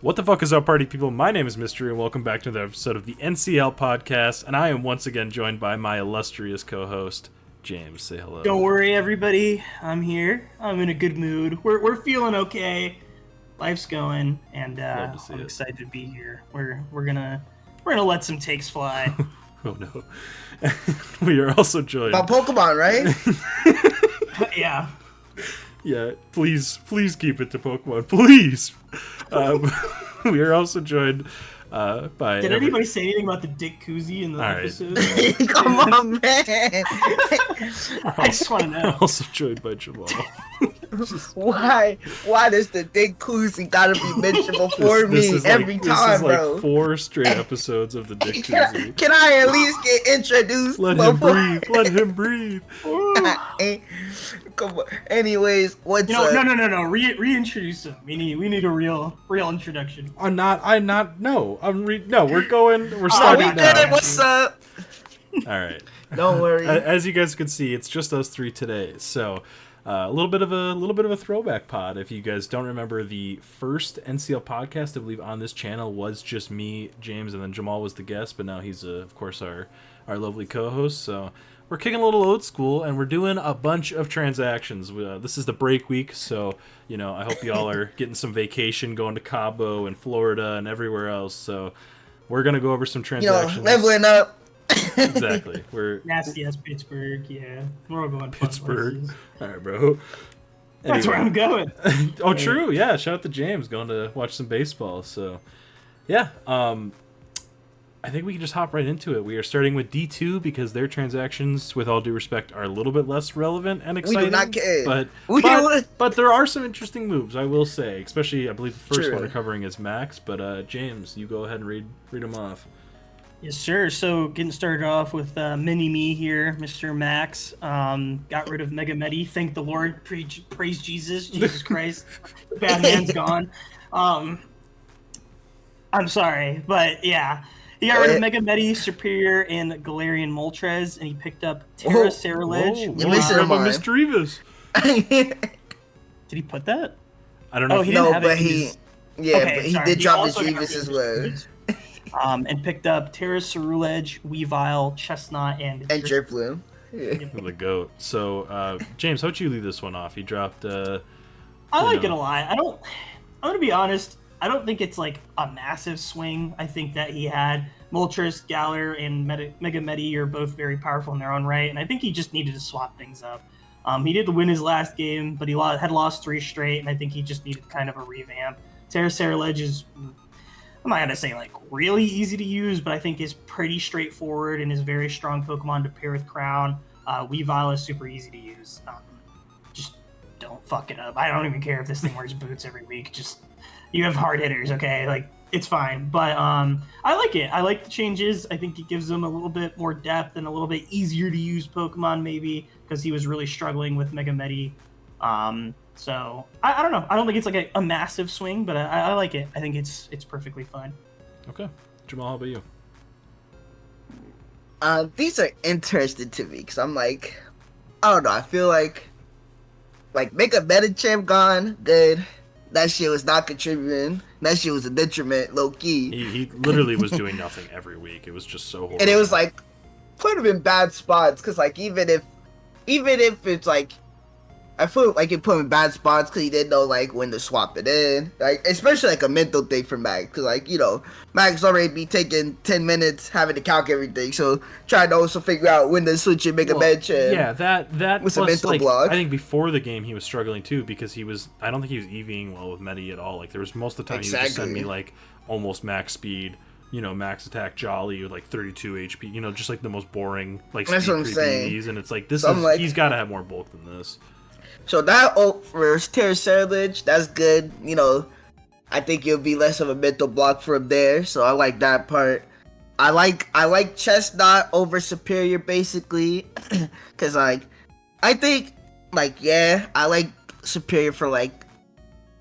What the fuck is up, party people? My name is Mystery, and welcome back to another episode of the NCL Podcast, and I am once again joined by my illustrious co-host, James. Say hello. Don't worry, everybody. I'm here. I'm in a good mood. We're feeling okay. Life's going, and I'm excited to be here. We're gonna let some takes fly. Oh no. We are also joined about Pokemon, right? Yeah. Yeah, please keep it to Pokemon, please. We are also joined by... Did anybody say anything about the Dick Koozie in the episode? Come on, man. I just want to know. Also joined by Jamal. Why does the Dick Koozie gotta be mentioned before me every time, bro? This is like 4 straight episodes of the Dick Koozie. Can I at least get introduced? Let him breathe. Come on. Anyways, what's up? No. Reintroduce him. We need a real introduction. We're starting now. What's up? All right. Don't worry. As you guys can see, it's just us 3 today. So, a little bit of a throwback pod. If you guys don't remember, the first NCL podcast I believe on this channel was just me, James, and then Jamal was the guest. But now he's of course our lovely co-host. So we're kicking a little old school, and we're doing a bunch of transactions. This is the break week, so I hope y'all are getting some vacation, going to Cabo and Florida and everywhere else. So we're gonna go over some transactions. Leveling up. Exactly. We're nasty as Pittsburgh. Yeah, we're all going Pittsburgh. All right, bro. That's where I'm going. Oh, true. Yeah. Shout out to James going to watch some baseball. So, yeah. I think we can just hop right into it. We are starting with D2 because their transactions, with all due respect, are a little bit less relevant and exciting. We do not care. But there are some interesting moves, I will say. Especially, I believe the first one we're covering is Max. But James, you go ahead and read them off. Yes, sir. So getting started off with mini-me here, Mr. Max. Got rid of Mega Medi. Thank the Lord. Praise Jesus. Jesus Christ. Batman's gone. I'm sorry, but yeah. He got rid of Mega Medi, Superior, and Galarian Moltres, and he picked up Terra Ceruledge. Mr. Rivas. Did he put that? I don't know. Oh, he didn't have but it. he did drop the Rivas as well. And picked up Terra Ceruledge, Weavile, Chestnut, and Drifloon. The GOAT. So, James, how'd you leave this one off? He dropped... I like it a lot. I'm going to be honest. I don't think it's like a massive swing. I think that he had Moltres, Galar, and Mega Medi are both very powerful in their own right, and I think he just needed to swap things up. He did win his last game, but he had lost 3 straight, and I think he just needed kind of a revamp. Terra Ceruledge is, I'm not going to say like really easy to use, but I think is pretty straightforward and is a very strong Pokemon to pair with Crown. Weavile is super easy to use. Just don't fuck it up. I don't even care if this thing wears boots every week. Just... You have hard hitters, okay? Like, it's fine. But I like it. I like the changes. I think it gives them a little bit more depth and a little bit easier to use Pokemon, maybe, because he was really struggling with Mega Medi. So, I don't know. I don't think it's like a massive swing, but I like it. I think it's perfectly fine. Okay. Jamal, how about you? These are interesting to me, because I'm like, I don't know. I feel like Mega Medicham gone, good. That shit was not contributing. That shit was a detriment, low key. He literally was doing nothing every week. It was just so horrible. And it was like put him in bad spots because like even if it's like I feel like it put him in bad spots because he didn't know like when to swap it in. Like especially like a mental thing for Max because like Max already be taking 10 minutes having to calc everything. So trying to also figure out when to switch and make a bench. Yeah, that was plus, a mental like, block. I think before the game he was struggling too because I don't think he was EVing well with Medi at all. Like there was most of the time he would just send me like almost max speed. Max attack Jolly with like 32 HP. Just like the most boring like That's speed what I'm saying. EVs, and it's like he's got to have more bulk than this. So that for Terra Ceruledge, that's good. I think it'll be less of a mental block for him there. So I like that part. I like Chestnut over Superior basically, because I think I like Superior for like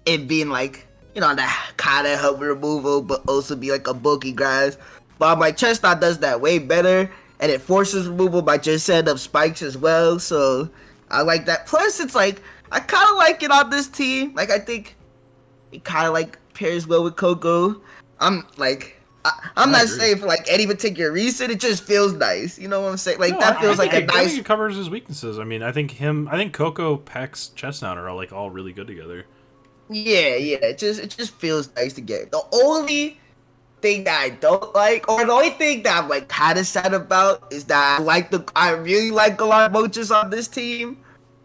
it being like that kind of help removal, but also be like a bulky grass. But I'm like Chestnut does that way better, and it forces removal by just setting up spikes as well. So I like that. Plus, it's like I kind of like it on this team. Like I think it kind of like pairs well with Coco. I'm not saying for like any particular reason. It just feels nice. You know what I'm saying? Like that feels like a nice. I think it covers his weaknesses. I mean, I think Coco, Pex, Chestnut are all really good together. Yeah. It just feels nice to get. The only thing that I don't like, or the only thing that I'm like kind of sad about, is that I really like Galar Mochis on this team.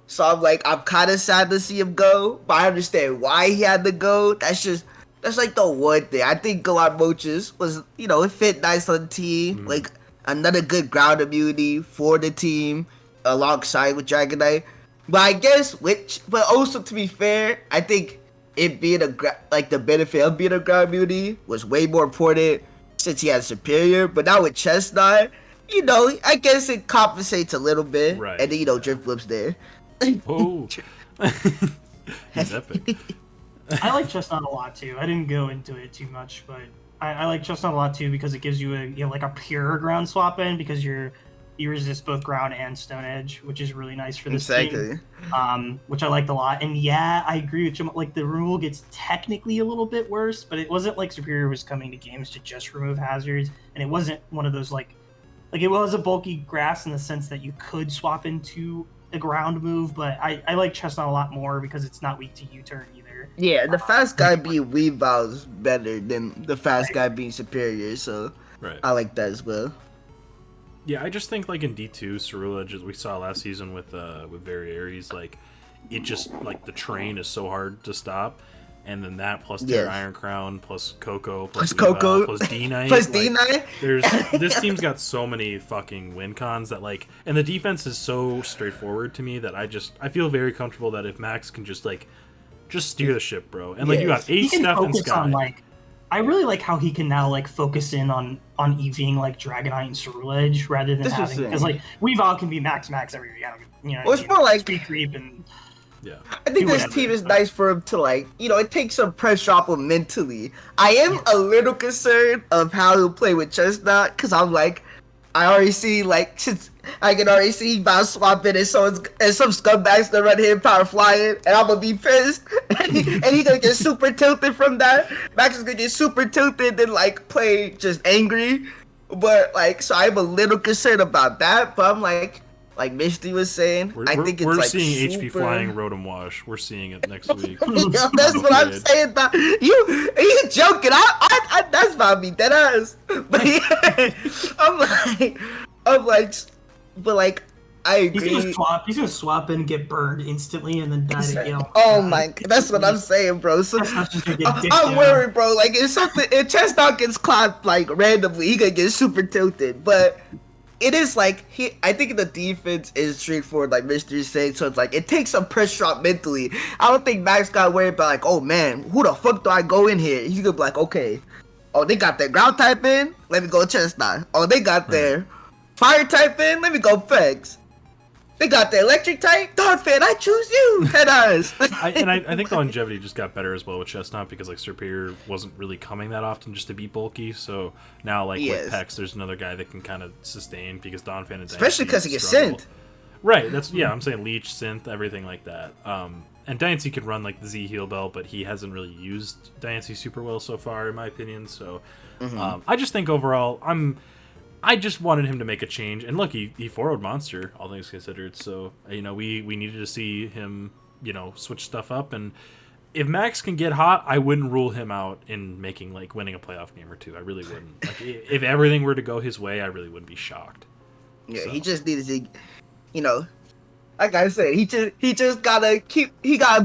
So I'm kind of sad to see him go, but I understand why he had to go. That's like the one thing. I think Galar Mochis was, it fit nice on the team. Like another good ground immunity for the team alongside with Dragonite. But I guess, but also to be fair, I think it being the benefit of being a ground immunity was way more important since he had Superior. But now with Chestnut, I guess it compensates a little bit. Right. And then, Drifloop's there. Oh. He's epic. I like Chestnut a lot too. I didn't go into it too much, but I like Chestnut a lot too because it gives you a pure ground swap in because you resist both ground and stone edge, which is really nice for this team. Which I liked a lot. And yeah, I agree with Jim. Like the removal gets technically a little bit worse, but it wasn't like Superior was coming to games to just remove hazards, and it wasn't one of those like it was a bulky grass in the sense that you could swap into a ground move, but I like Chestnut a lot more because it's not weak to U-turn either. Yeah, the fast guy being Weavile is better than the fast guy being Superior, so I like that as well. Yeah, I just think in D2, Cerulege, as we saw last season with Very Aries, it just the train is so hard to stop, and then that plus their Iron Crown plus Coco plus Weavile, plus D-Knight plus D-Knight. This team's got so many fucking win cons that and the defense is so straightforward to me that I feel very comfortable that if Max can just steer the ship, bro, and you got Ace, Steph, and Sky. I really like how he can now focus in on EVing Dragonite and Cerulege rather than having because Weavile can be max every it's more like speed creep and I think this team is nice for him to it takes some pressure off him mentally. I am a little concerned of how he'll play with Chestnut because I'm I already see since I can already see bounce swapping and some scumbags gonna run him power flying and I'm gonna be pissed and he gonna get super tilted from that. Max is gonna get super tilted and play just angry. But so I'm a little concerned about that. But I'm like Misty was saying, I think it's we're seeing super... HP flying Rotom Wash. We're seeing it next week. That's what I'm saying. About you joking? I that's about me, dead ass. But yeah, but I agree. He's gonna swap in, get burned instantly, and then die again. Oh my! That's what I'm saying, bro. So I'm worried, bro. If Chestnut gets clapped randomly, he gonna get super tilted. But it is I think the defense is straightforward, like Mr. saying. So it's it takes some pressure off mentally. I don't think Max got worried about oh man, who the fuck do I go in here? He's gonna be okay. Oh, they got their ground type in. Let me go Chestnut. Oh, they got their fire type in. Let me go Pegs. They got the electric type. Donphan, I choose you. Head eyes. I think the longevity just got better as well with Chestnut because Superior wasn't really coming that often just to be bulky. So now with Pex, there's another guy that can kind of sustain because Donphan and especially because he gets synth. Right. That's I'm saying Leech, synth, everything like that. And Diancie could run the Z heal bell, but he hasn't really used Diancie super well so far, in my opinion. So I just think overall, I just wanted him to make a change, and look, he 4-0'd Monster, all things considered. So we needed to see him switch stuff up, and if Max can get hot, I wouldn't rule him out in making winning a playoff game or two. I really wouldn't. If everything were to go his way, I really wouldn't be shocked. Yeah, so. He just needs to, like I said, he just gotta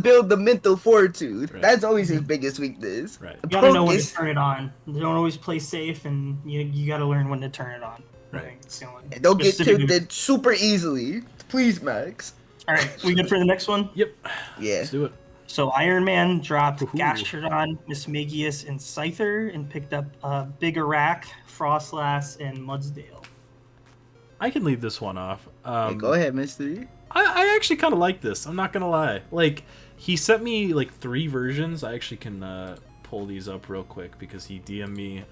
build the mental fortitude. Right. That's always his biggest weakness. Right. You gotta know when to turn it on. You don't always play safe, and you gotta learn when to turn it on. Right. And don't get tilted super easily, please, Max. All right, we good for the next one? Yep. Yeah. Let's do it. So Iron Man dropped Gastrodon, Mismagius, and Scyther, and picked up Big Iraq, Frostlass, and Mudsdale. I can lead this one off. Go ahead, Misty. I actually kind of like this. I'm not gonna lie. He sent me 3 versions. I actually can pull these up real quick because he DM'd me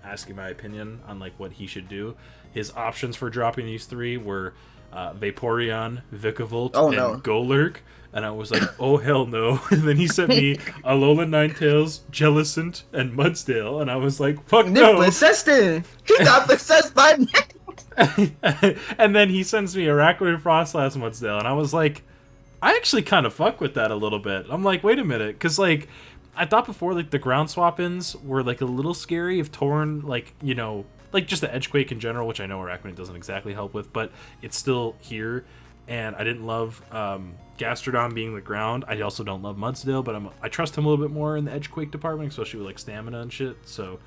asking my opinion on like what he should do. His options for dropping these three were Vaporeon, Vikavolt, and Golurk. And I was like, oh, hell no. And then he sent me Alolan Ninetales, Jellicent, and Mudsdale. And I was like, fuck no. Possessed him. He got possessed by me. And then he sends me Araquanid, Frostlass, Mudsdale. And I was like, I actually kind of fuck with that a little bit. I'm like, wait a minute. Because, like, I thought before, like, the ground swap-ins were, like, a little scary if Torn, like, you know, like, just the Edgequake in general, which I know Araquanid doesn't exactly help with, but it's still here. And I didn't love Gastrodon being the ground. I also don't love Mudsdale, but I trust him a little bit more in the Edgequake department, especially with like stamina and shit. So,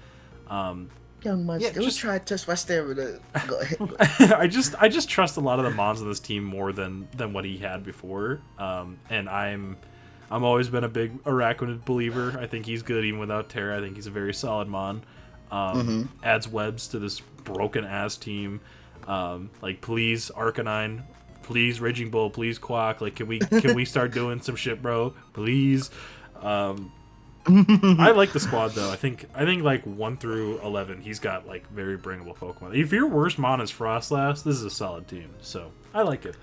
young Mudsdale, just try to test my stamina. Go ahead. I just trust a lot of the mons on this team more than what he had before. And I'm always been a big Araquanid believer. I think he's good even without Terra. I think he's a very solid mon. Adds webs to this broken ass team. Like please Arcanine. Please, Raging Bull. Please, Quack. Like, can we start doing some shit, bro? Please. I like the squad though. I think like 1 through 11, he's got like very bringable Pokemon. If your worst mon is Frostlass, this is a solid team. So I like it.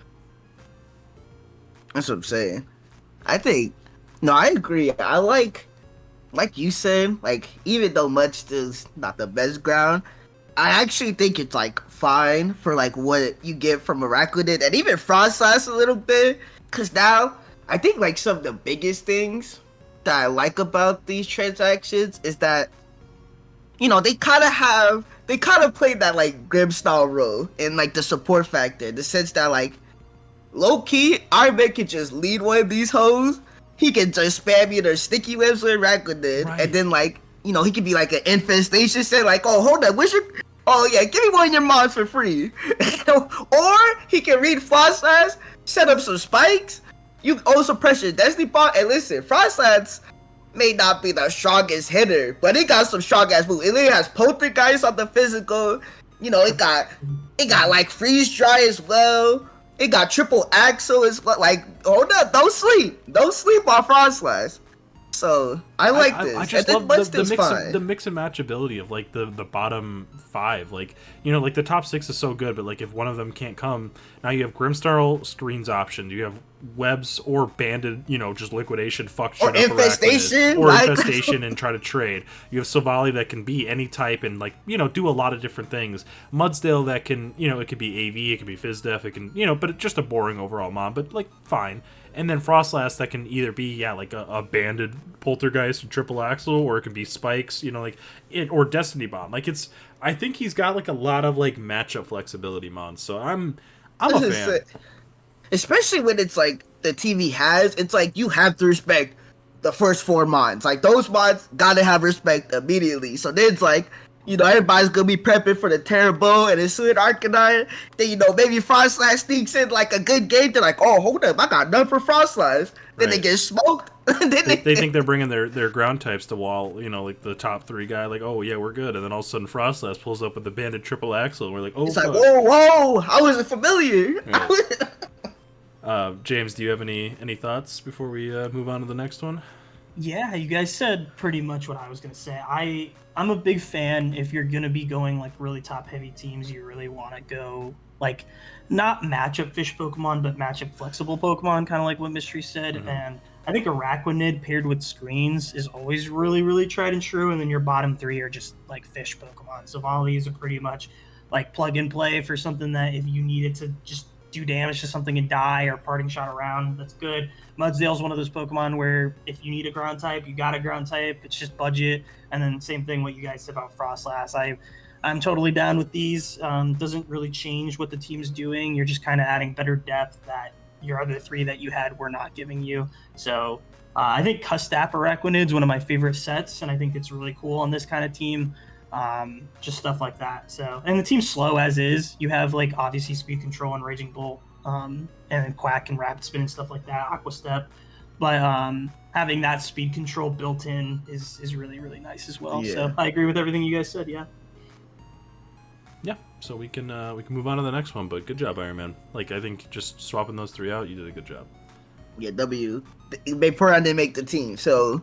That's what I'm saying. I agree. I like you said, like even though Mudsdale's not the best ground, I actually think it's like fine for like what you get from Araquanid and even Frostlass a little bit. Cause now I think like some of the biggest things that I like about these transactions is that, you know, they kind of played that like Grim style role in like the support factor, in the sense that like low key Iron Man can just lead one of these hoes. He can just spam either sticky webs with Araquanid, right. And then like, you know, he could be like an infestation set, like, oh, hold up, oh yeah, give me one of your mods for free. Or he can read Frostlass, set up some spikes, you also press your Destiny Ball, and listen, Frostlass may not be the strongest hitter, but it got some strong ass moves. It literally has Poltergeist on the physical, you know, it got like Freeze Dry as well. It got Triple Axle as well. Like, hold up, don't sleep on Frostlass. So I like this. I just love the mix and match ability of like the bottom 5. Like, you know, like the top 6 is so good, but like if one of them can't come, now you have Grimstar screens option. You have webs or banded, you know, just liquidation, fuck shit or up infestation, or infestation and try to trade. You have Silvally that can be any type and like, you know, do a lot of different things. Mudsdale that can, you know, it could be AV, it could be Fizdef, it can, you know, but it's just a boring overall mon, but like fine. And then Frostlass that can either be, like a banded Poltergeist and Triple Axle, or it can be Spikes, you know, like it, or Destiny Bomb. Like I think he's got like a lot of like matchup flexibility mons. So I'm a fan. Especially when it's like the TV has, it's like you have to respect the first 4 mons. Like those mons gotta have respect immediately. So then it's like, you know, everybody's gonna be prepping for the Terrible and it's soon Arcanine. Then, you know, maybe Frostlass sneaks in like a good game. They're like, oh, hold up, I got none for Frostlass. Then they get smoked. Then they think they're bringing their ground types to wall, you know, like the top 3 guy, like, oh yeah, we're good. And then all of a sudden Frostlass pulls up with the banded Triple Axle. And we're like, oh, it's like, whoa, I wasn't familiar. Right. James, do you have any thoughts before we move on to the next one? Yeah, you guys said pretty much what I was going to say. I'm a big fan. If you're going to be going like really top heavy teams, you really want to go like not matchup fish Pokemon, but matchup flexible Pokemon, kind of like what Mystery said. Mm-hmm. And I think Araquanid paired with screens is always really, really tried and true. And then your bottom 3 are just like fish Pokemon. So all these are pretty much like plug and play for something that if you needed to just do damage to something and die, or parting shot around, that's good. Mudsdale's one of those Pokemon where if you need a ground type, you got a ground type. It's just budget. And then same thing what you guys said about Frostlass. I'm totally down with these. Doesn't really change what the team's doing. You're just kind of adding better depth that your other 3 that you had were not giving you. So I think Custap Araquanid's one of my favorite sets, and I think it's really cool on this kind of team. Just stuff like that. So, and the team's slow as is. You have like obviously speed control and Raging Bolt, and then Quack and Rapid Spin and stuff like that, Aqua Step. But having that speed control built in is really, really nice as well. Yeah. So I agree with everything you guys said. Yeah. Yeah. So we can move on to the next one. But good job, Iron Man. Like I think just swapping those 3 out, you did a good job. Yeah, W. Vaporeon didn't make the team, so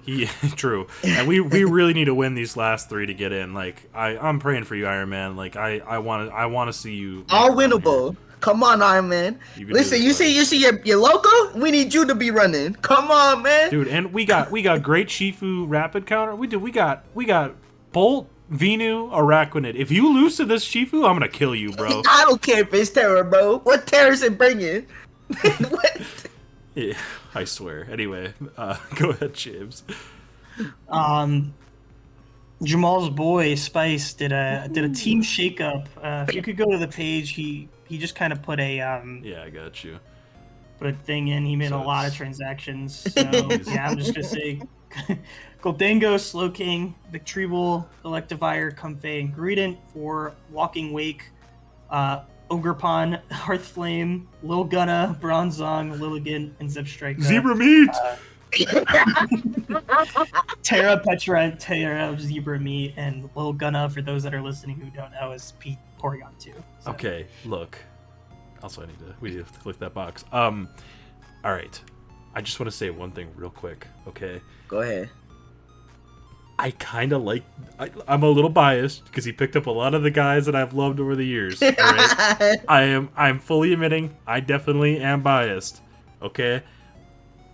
True. And we really need to win these last 3 to get in. Like I'm praying for you, Iron Man. Like I want to see you. All winnable. Come on, Iron Man. Listen, you see your logo? We need you to be running. Come on, man. Dude, and we got great Shifu rapid counter. We got Bolt, Venu, Araquanid. If you lose to this Shifu, I'm gonna kill you, bro. I don't care if it's Terra, bro. What Terra is it bringing? What? Yeah, I swear. Anyway, go ahead, James. Jamal's boy Spice did a team shakeup. If you could go to the page, he just kind of put a Yeah, I got you. Put a thing in. He made a lot of transactions. So yeah, I'm just gonna say Goldango, Slowking, Victreebel, Electivire, Comfey, and Greedent for Walking Wake, Ogerpon, Hearthflame, Lil Gunna, Bronzong, Lilligant, and Zipstrike. Zebra meat! Terra, Petra, Terra, Zebra Meat, and Lil Gunna, for those that are listening who don't know, is Pete Porygon 2. So. Okay, look. Also, we need to click that box. Alright. I just want to say one thing real quick, okay? Go ahead. I kind of like... I'm a little biased, because he picked up a lot of the guys that I've loved over the years, alright? I'm fully admitting, I definitely am biased, okay?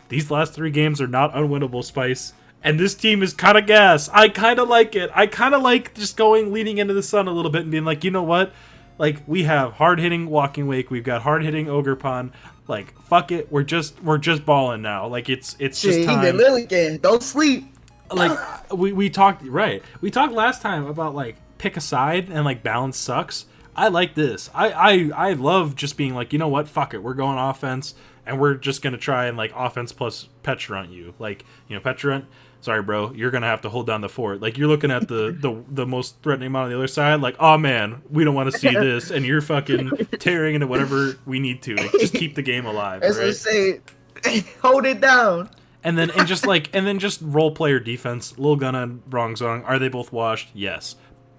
These last 3 games are not unwinnable, Spice. And this team is kind of gas. I kind of like it. I kind of like just leading into the sun a little bit and being like, you know what? Like, we have hard-hitting Walking Wake. We've got hard-hitting Ogerpon. Like, fuck it. We're just balling now. Like, it's just time. Lilligant, don't sleep. Like, we talked, right. We talked last time about, like, pick a side and, like, balance sucks. I like this. I love just being like, you know what? Fuck it. We're going offense. And we're just going to try and, like, offense plus Petulant you. Like, you know, Petulant, sorry, bro, you're going to have to hold down the fort. Like, you're looking at the most threatening amount on the other side. Like, oh, man, we don't want to see this. And you're fucking tearing into whatever we need to just keep the game alive, As right? I say, hold it down. And then just role player defense. Lil Gunna and Bronzong, are they both washed? Yes.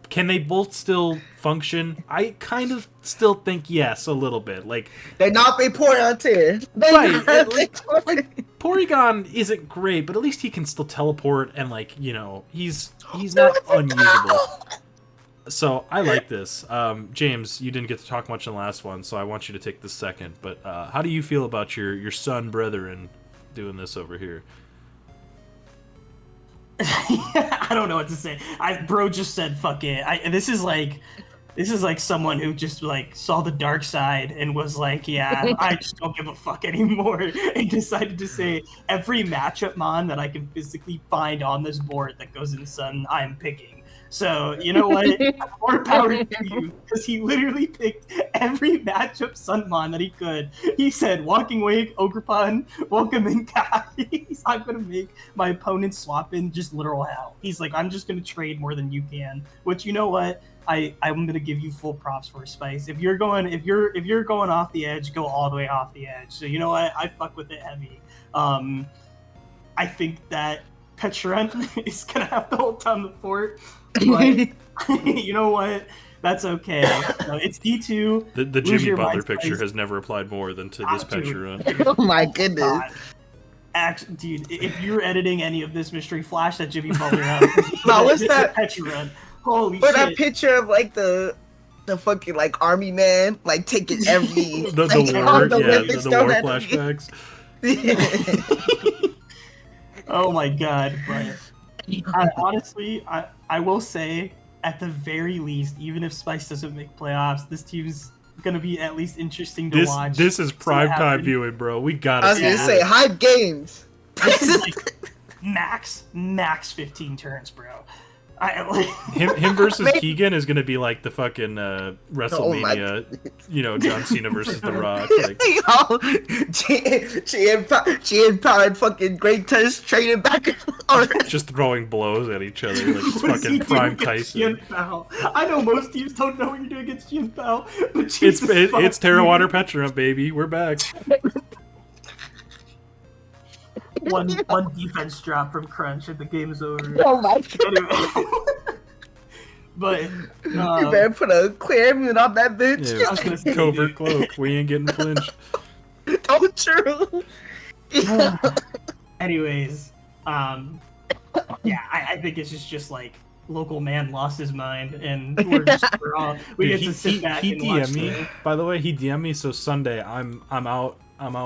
Can they both still function? I kind of still think yes, a little bit. Like, they're not Vaporeon tier. Right. Like, Porygon isn't great, but at least he can still teleport and, like, you know, he's not unusable. So I like this. James, you didn't get to talk much in the last one, so I want you to take the second. But how do you feel about your son brethren doing this over here? I don't know what to say. Bro just said fuck it. This is like someone who just like saw the dark side and was like, yeah, I just don't give a fuck anymore, and decided to say every matchup mon that I can physically find on this board that goes in Sun, I'm picking. So, you know what? More power to you, because he literally picked every matchup Sunmon that he could. He said, Walking Wake, Ogerpon, Welcome in guys. I'm going to make my opponent swap in just literal hell. He's like, I'm just going to trade more than you can. Which, you know what? I'm going to give you full props for Spice. If you're going off the edge, go all the way off the edge. So, you know what? I fuck with it heavy. I think that Petulant is going to have to hold down the fort. But you know what? That's okay. No, it's D2. The Jimmy Butler picture has never applied more than to this Petulant. Oh my goodness. Actually, dude, if you're editing any of this mystery, flash that Jimmy Butler out. No, what's that? Petulant. Holy shit. That picture of like the fucking like army man, like taking every the war flashbacks. Oh my god, but honestly, I will say, at the very least, even if Spice doesn't make playoffs, this team's gonna be at least interesting to watch. This is prime time viewing, bro. We gotta. I was gonna say hype games. This is like max 15 turns, bro. Him versus Keegan is gonna be like the fucking WrestleMania, John Cena versus The Rock. Like, she empowered fucking Great Tusk trading back and forth. Just throwing blows at each other like it's fucking Prime Tyson. I know most teams don't know what you're doing against Gian Pao, but it's Terra Water Petulant, baby. We're back. One defense drop from Crunch and the game's over. Oh my god. Anyway. But you better put a clear mute on that bitch. Yeah, covert cloak. We ain't getting flinched. Oh, true. Anyways, yeah, I think it's just like local man lost his mind, and we Dude, get to sit back and watch me. By the way, he DM'd me. So Sunday, I'm out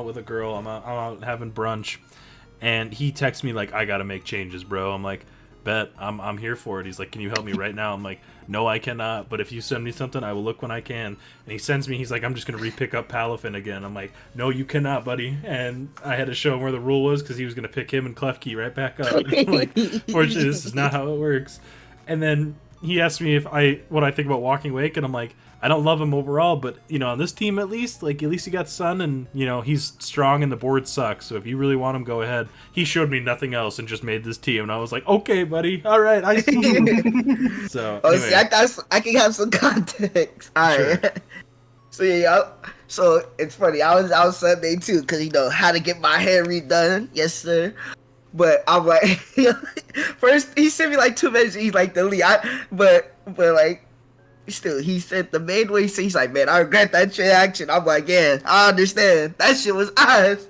with a girl. I'm out having brunch, and he texts me like, I gotta make changes, bro. I'm like, bet, I'm here for it. He's like, can you help me right now? I'm like, no, I cannot. But if you send me something, I will look when I can. And he sends me. He's like, I'm just gonna re-pick up Palafin again. I'm like, no, you cannot, buddy. And I had to show him where the rule was because he was gonna pick him and Klefki right back up. Like, fortunately, this is not how it works. And then he asked me what I think about Walking Wake, and I'm like, I don't love him overall, but on this team at least you got Sun, and he's strong and the board sucks. So if you really want him, go ahead. He showed me nothing else and just made this team, and I was like, okay, buddy, all right, I see. So anyway. See, I can have some context. All right. Sure. So yeah, so it's funny. I was out Sunday too, cause how to get my hair redone. Yes, sir. But I'm like, first he sent me like 2 messages. He's like, but like, still, he said the main way. He's like, man, I regret that transaction. I'm like, yeah, I understand. That shit was us.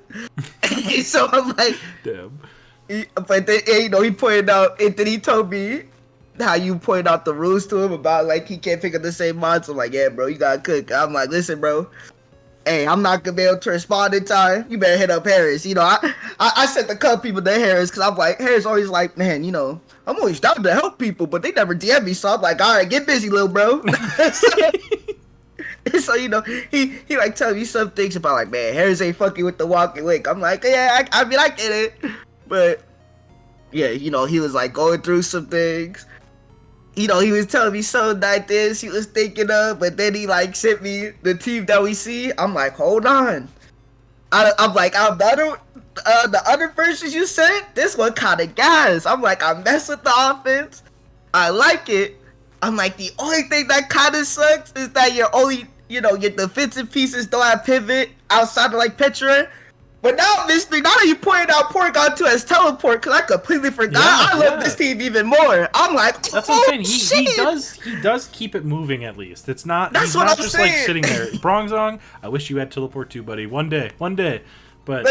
So I'm like, damn. But then, he pointed out, and then he told me how you pointed out the rules to him about like he can't pick up the same mods. I'm like, yeah, bro, you gotta cook. I'm like, listen, bro. Hey, I'm not gonna be able to respond in time. You better hit up Harris. I sent a couple people to Harris because I'm like, Harris always like, man, I'm always down to help people, but they never DM me. So I'm like, all right, get busy, little bro. So he like telling me some things about like, man, Harris ain't fucking with the Walking Wake. I'm like, yeah, I mean, I get it, but yeah, he was like going through some things. He was telling me something like this he was thinking of, but then he like sent me the team that we see. I'm like, hold on. I'm like, the other versions you sent, this one kind of gas. I'm like, I mess with the offense. I like it. I'm like, the only thing that kind of sucks is that your defensive pieces don't have pivot outside of like Petra. But now that you pointed out Porygon 2 as teleport, because I completely forgot. I love this team even more. I'm like, that's what I'm saying. He does keep it moving at least. It's not. That's he's what not I'm just saying. Like sitting there. Bronzong, I wish you had teleport too, buddy. One day. But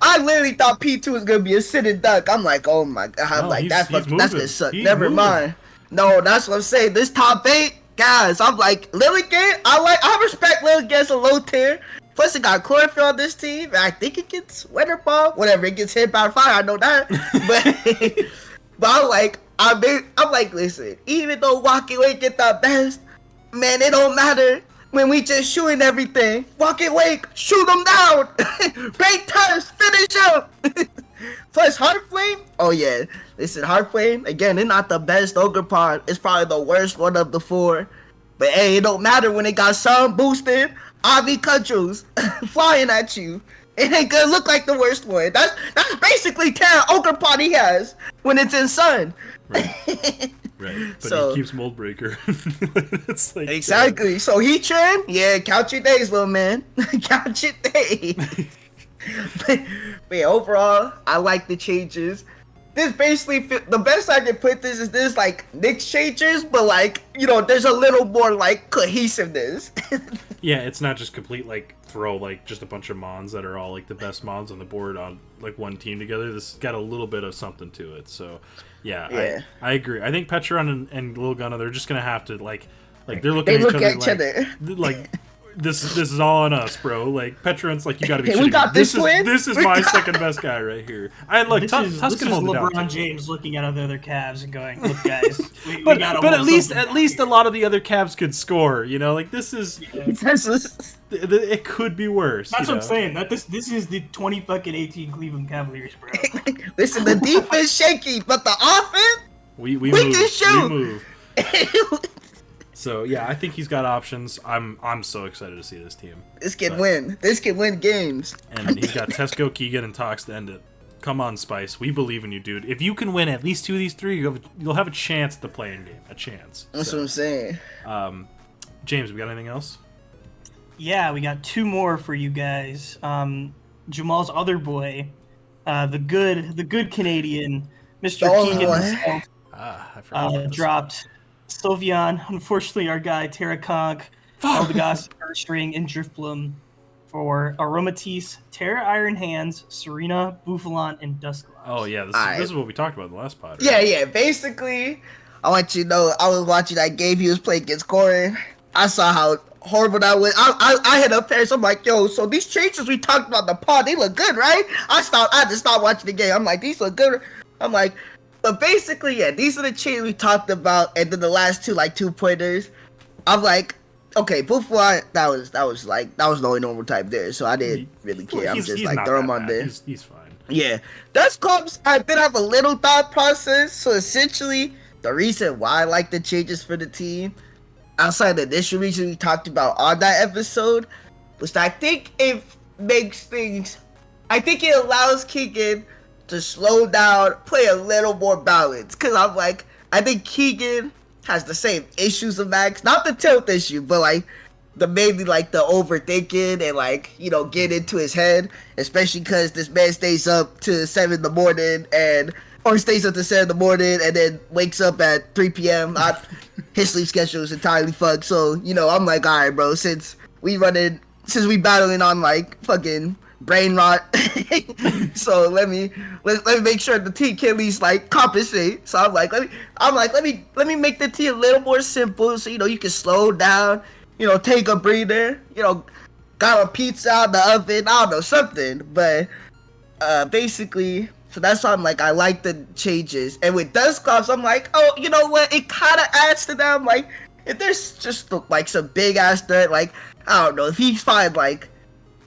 I literally thought P2 was gonna be a sitting duck. I'm like, oh my god. I'm like, that's gonna suck. Never mind. No, that's what I'm saying. This top 8, guys. I'm like, Lilligant. I respect Lilligant as a low tier. Plus, it got chlorophyll on this team, and I think it gets weather ball. Whatever, it gets hit by fire. I know that. But I'm like, listen. Even though Walking Wake get the best, man, it don't matter when we just shooting everything. Walking Wake, shoot them down. Break test, finish up. Plus, Heartflame. Oh yeah, listen, Heartflame. Again, they're not the best ogre pod. It's probably the worst one of the 4. But hey, it don't matter when it got sun boosted. Avi Cudgels flying at you. It ain't gonna look like the worst one. That's basically Terra Ogre Pod he has when it's in sun. Right. But he keeps Moldbreaker. It's like exactly. So he trend? Yeah, count your days, little man. Count your days. but yeah, overall, I like the changes. This basically, the best I can put this is this like Nick's changes, but like, there's a little more like cohesiveness. Yeah, it's not just complete like throw like just a bunch of mons that are all like the best mons on the board on like one team together. This has got a little bit of something to it. So yeah. I agree. I think Petron and Lil Gunna, they're just gonna have to like they're looking at each other like this is all on us, bro. Like Petron's like, you gotta be kidding we got me. this is my second best guy right here. I look, this is LeBron James looking at the other Cavs and going, look guys, we but at least a lot of the other Cavs could score, like this is it could be worse. That's what I'm saying. That this is the 2018 Cleveland Cavaliers, bro. Listen, the defense shaky, but the offense we move, can shoot. We move. So yeah, I think he's got options. I'm so excited to see this team. This can win. This can win games. And he's got Tesco, Keegan, and Tox to end it. Come on, Spice. We believe in you, dude. If you can win at least 2 of these 3, you'll have a chance at the play-in game. A chance. That's what I'm saying. James, we got anything else? Yeah, we got 2 more for you guys. Jamal's other boy, the good Canadian, Mr. Keegan himself, I forgot dropped Sylveon, unfortunately our guy, Terra Conk, Eldegoss, First Ring, and Driftbloom for Aromatisse, Terra Iron Hands, Serena, Buffalon, and Dusclops. Oh yeah, this is what we talked about in the last pod. Yeah, Right? yeah. Basically, I want you to know I was watching that game he was playing against Corin. I saw how horrible that was. I hit up Paris. I'm like, yo, so these changes we talked about in the pod, they look good, right? I just stopped watching the game. I'm like, these look good. I'm like, but basically, yeah, these are the changes we talked about, and then the last two, like 2-pointers. I'm like, okay, Buffon, that was the only normal type there, so I didn't really care. I'm just like, throw him on there. He's fine. Yeah, Dusclops, I did have a little thought process. So essentially, the reason why I like the changes for the team, outside the initial reason we talked about on that episode, was that I think it makes things. I think it allows Keegan to slow down, play a little more balanced. Cause I'm like, I think Keegan has the same issues of Max, not the tilt issue, but like the maybe like the overthinking and like, you know, get into his head, especially because this man stays up to 7 in the morning or stays up to 7 in the morning and then wakes up at 3 p.m. His sleep schedule is entirely fucked. So, you know, I'm like, all right, bro, since we battling on like fucking brain rot, so let me make sure the team can at least like compensate. So I'm like, let me make the team a little more simple, so you know you can slow down, you know, take a breather, you know, got a pizza out in the oven, I don't know, something. But basically, so that's why I'm like, I like the changes. And with Dusclops, I'm like, oh, you know what? It kind of adds to them. Like, if there's just like some big ass threat, like I don't know, if he find like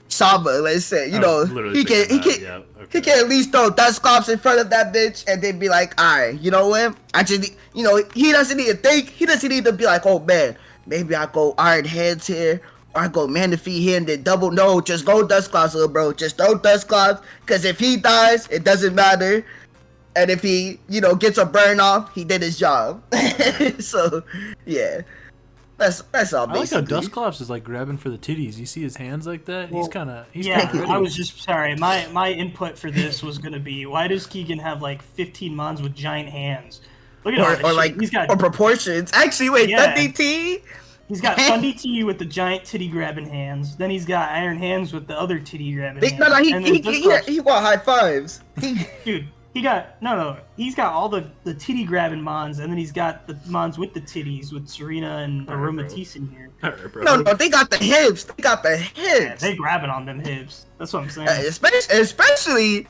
Samba, let's say, you know, he can at least throw Dusclops in front of that bitch and then be like, alright, you know what? You know, he doesn't need to think. He doesn't need to be like, oh man, maybe I go Iron Hands here, or I go Manaphy here and then double. No, just go Dusclops, little bro. Just throw Dusclops, because if he dies, it doesn't matter. And if he, you know, gets a burn off, he did his job. So, yeah. That's all basically. I like how Dusclops is like grabbing for the titties. You see his hands like that? Well, he's kind of I was just sorry. My input for this was gonna be, why does Keegan have like 15 mons with giant hands? Look at all this or shit. like He's got proportions. Actually, wait, Yeah. DT. He's got Fundy T with the giant titty grabbing hands. Then he's got Iron Hands with the other titty grabbing hands. No, And then he want high fives. Dude, he's got all the titty grabbing mons, and then he's got the mons with the titties with Serena and Aromatisse in here. Right, bro. No, they got the hips. Yeah, they grabbing on them hips. That's what I'm saying. Especially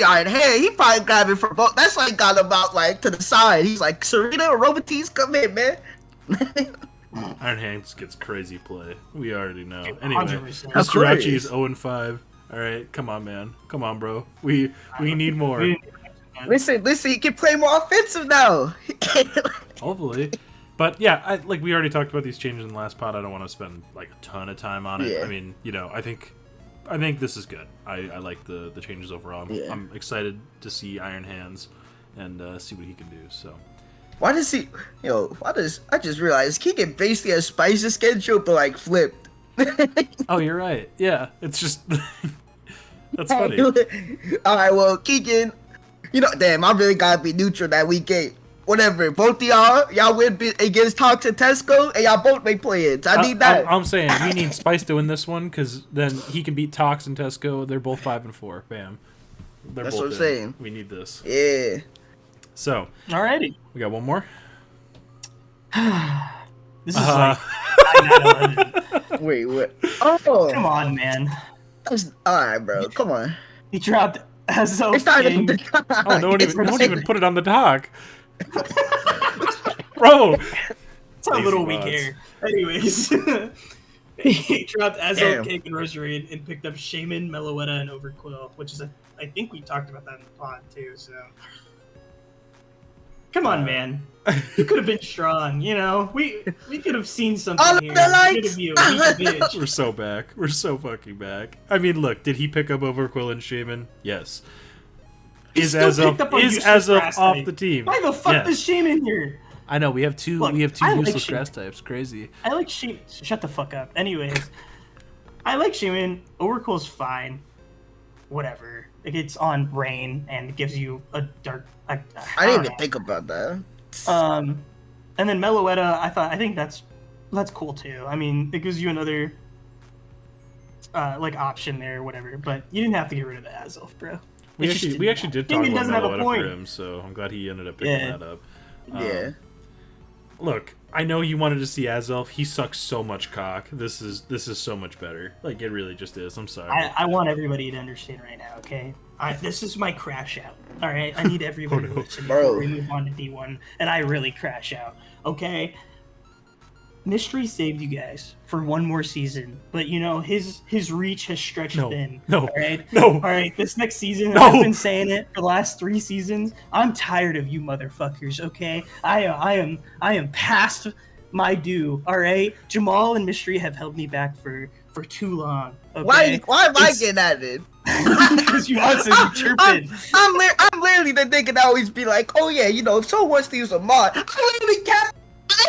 Iron Hand. He probably grabbing for both. That's like got him out like to the side. He's like, Serena or Aromatisse, come in, man. Iron Hands gets crazy play. We already know. Anyway, 100%. Mr. is 0-5. All right, come on, man. Come on, bro. We need more. Listen, he can play more offensive now. Hopefully. But yeah, like we already talked about these changes in the last pod. I don't want to spend like a ton of time on it. Yeah. I mean, you know, I think this is good. I like the changes overall. I'm excited to see Iron Hands and see what he can do. So. I just realized Keegan basically has Spice's schedule, but like flipped. Oh, you're right. Yeah, it's just that's funny. All right, well, Keegan, you know, damn, I really gotta be neutral that week 8. Whatever, both of y'all win against Tox and Tesco, and y'all both make play-ins. I need that. I'm saying we need Spice to win this one because then he can beat Tox and Tesco. They're both 5-4. Bam. That's what I'm saying. We need this. Yeah. So, Alrighty. We got one more. This is like 9/11. Wait, what? Oh, Come on, man. Alright, bro. Come on. He dropped Ezo It's not King. even. Oh, no one even put it on the doc. Bro. It's a little weak here. Anyways. He dropped Ezo Cake and Rosary and picked up Shaman, Meloetta, and Overquill, which is I think we talked about that in the pod too, so. Come on, man. You could have been strong, you know? We could have seen something All here. of the lights. Be a weak bitch. We're so back. We're so fucking back. I mean, look, did he pick up Overquill and Shaman? Yes. Is as of off the team. Why the fuck is Shaman here? I know, we have two useless grass types. Crazy. I like Shaman. Shut the fuck up. Anyways, I like Shaman. Overquill's fine. Whatever. Like, it's on rain and it gives you a dark. I didn't even think about that. And then Meloetta, I think that's cool too. I mean, it gives you another. option there or whatever. But you didn't have to get rid of the Azelf, bro. We actually did talk Damien about doesn't have a Melo point. for him, so I'm glad he ended up picking Yeah. that up. Yeah. Look, I know you wanted to see Azelf. He sucks so much cock. This is so much better. Like, it really just is. I'm sorry. I want everybody to understand right now, okay? This is my crash out, all right? I need everybody to listen before we move on to D1, and I really crash out, okay? Mystery saved you guys for one more season, but you know his reach has stretched thin. No, all right, no. All right, this next season, No. I've been saying it for the last 3 seasons. I'm tired of you motherfuckers. Okay, I am past my due. All right, Jamal and Mystery have held me back for too long. Okay? Why am I getting at it? Because you honestly chirping. I'm literally the nigga that always be like, oh yeah, you know, if someone wants to use a mod, I literally kept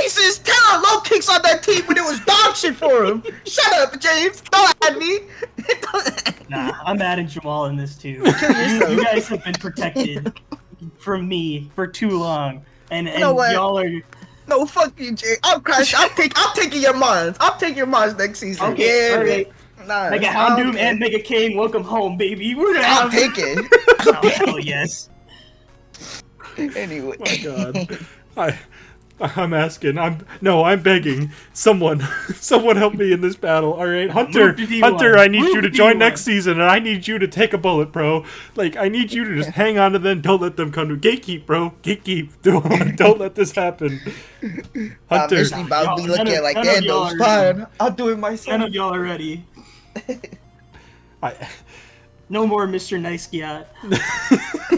Aces 10 low kicks on that team when it was dog shit for him. Shut up, James. Don't add me. Nah, I'm adding Jamal in this too. You guys have been protected from me for too long, and know what? y'all are. No, fuck you, Jay. I'm crashing. I'm taking your mods. I'm taking your mods next season. Okay, Yeah, all right. Nah, Mega Houndoom and Mega King, welcome home, baby. We're gonna I'm have. taking. Oh, hell yes. Anyway. Oh my God. I'm asking. I'm begging. Someone help me in this battle. All right, Hunter. Hunter, I need you to join next season, and I need you to take a bullet, bro. Like, I need you to just hang on to them. Don't let them come to gatekeep, bro. Gatekeep. Don't let this happen. Hunter. Mystery about to be looking like that. Those fine. I'll do it myself. None of y'all are ready. No more Mr. Nice Guy.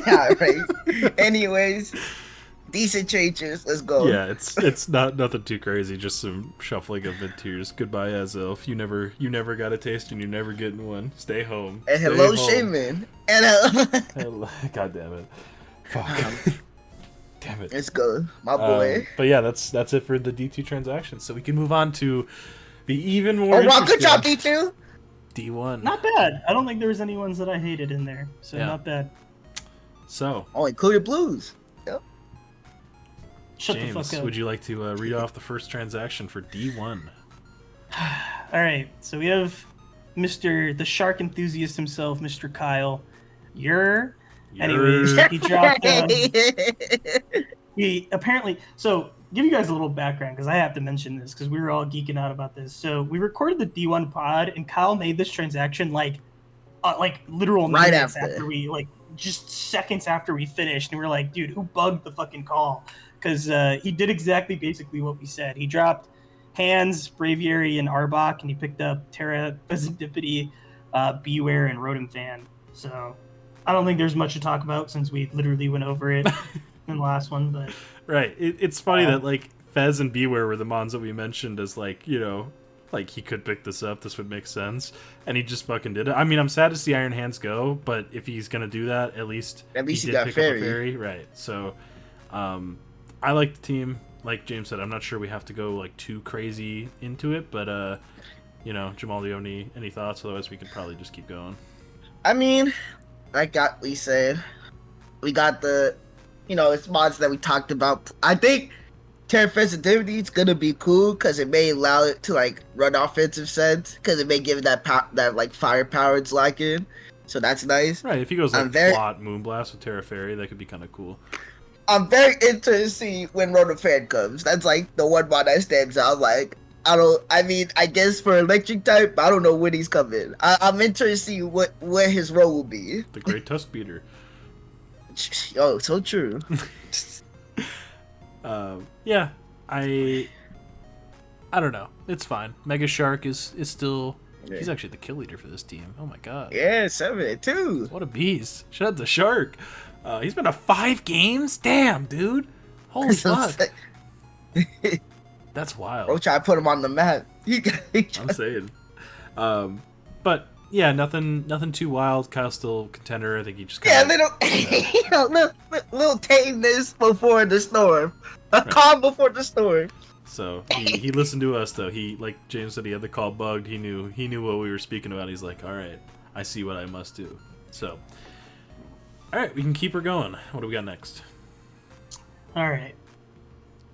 Alright. Anyways, decent changes. Let's go. Yeah, it's not nothing too crazy. Just some shuffling of mid tiers. Goodbye, Azelf. You never got a taste, and you're never getting one. Stay home. And Stay hello, home. Shaman. And God damn it. Fuck. Damn it. Let's go, my boy. But yeah, that's it for the D2 transactions. So we can move on to the even more Oh, wow, good job, interesting D2. D1. Not bad. I don't think there was any ones that I hated in there, so Yeah. not bad. So, Oh, included blues. Yep. Shut the James, fuck up. would you like to read off the first transaction for D1? All right, so we have the shark enthusiast himself, Mr. Kyle. Anyways, he dropped. He apparently. So, give you guys a little background because I have to mention this because we were all geeking out about this. So, we recorded the D1 pod, and Kyle made this transaction like literal Right minutes after. we just seconds after we finished, and we were like, dude, who bugged the fucking call? Because he did exactly basically what we said. He dropped Hands, Braviary, and Arbok, and he picked up Terra, Pheasantipity, Beware, and Rotom Fan. So I don't think there's much to talk about since we literally went over it in the last one. But Right. It's funny that like Fez and Beware were the mons that we mentioned as like, you know, like he could pick this up. This would make sense, and he just fucking did it. I mean, I'm sad to see Iron Hands go, but if he's gonna do that, at least he did got pick Fairy. up a fairy, right? So, I like the team. Like James said, I'm not sure we have to go like too crazy into it, but you know, Jamal, do you have any thoughts? Otherwise, we could probably just keep going. I mean, we said, we got the, you know, it's mods that we talked about. I think Terra Sensitivity is gonna be cool because it may allow it to like run offensive sense because it may give it that like firepower it's lacking. So that's nice. Right. If he goes like plot Moonblast with Terra Fairy, that could be kind of cool. I'm very interested to see when Rotom Fan comes. That's like the one mod that stands out. Like, I guess for electric type, I don't know when he's coming. I'm interested to see what his role will be. The Great Tusk Beater. Oh, so true. Yeah, I don't know. It's fine. Mega Shark is still. Yeah. He's actually the kill leader for this team. Oh my god. Yeah, 7-2. What a beast! Shout out to Shark. He's been to 5 games. Damn, dude. Holy fuck. That's wild. Bro, try to put him on the map. I'm saying. But yeah, nothing too wild. Kyle's still contender. I think he just little tameness before the storm. Calm before the storm. So he listened to us though. He, like James said, he had the call bugged. He knew what we were speaking about. He's like, all right, I see what I must do. So, all right, we can keep her going. What do we got next? All right.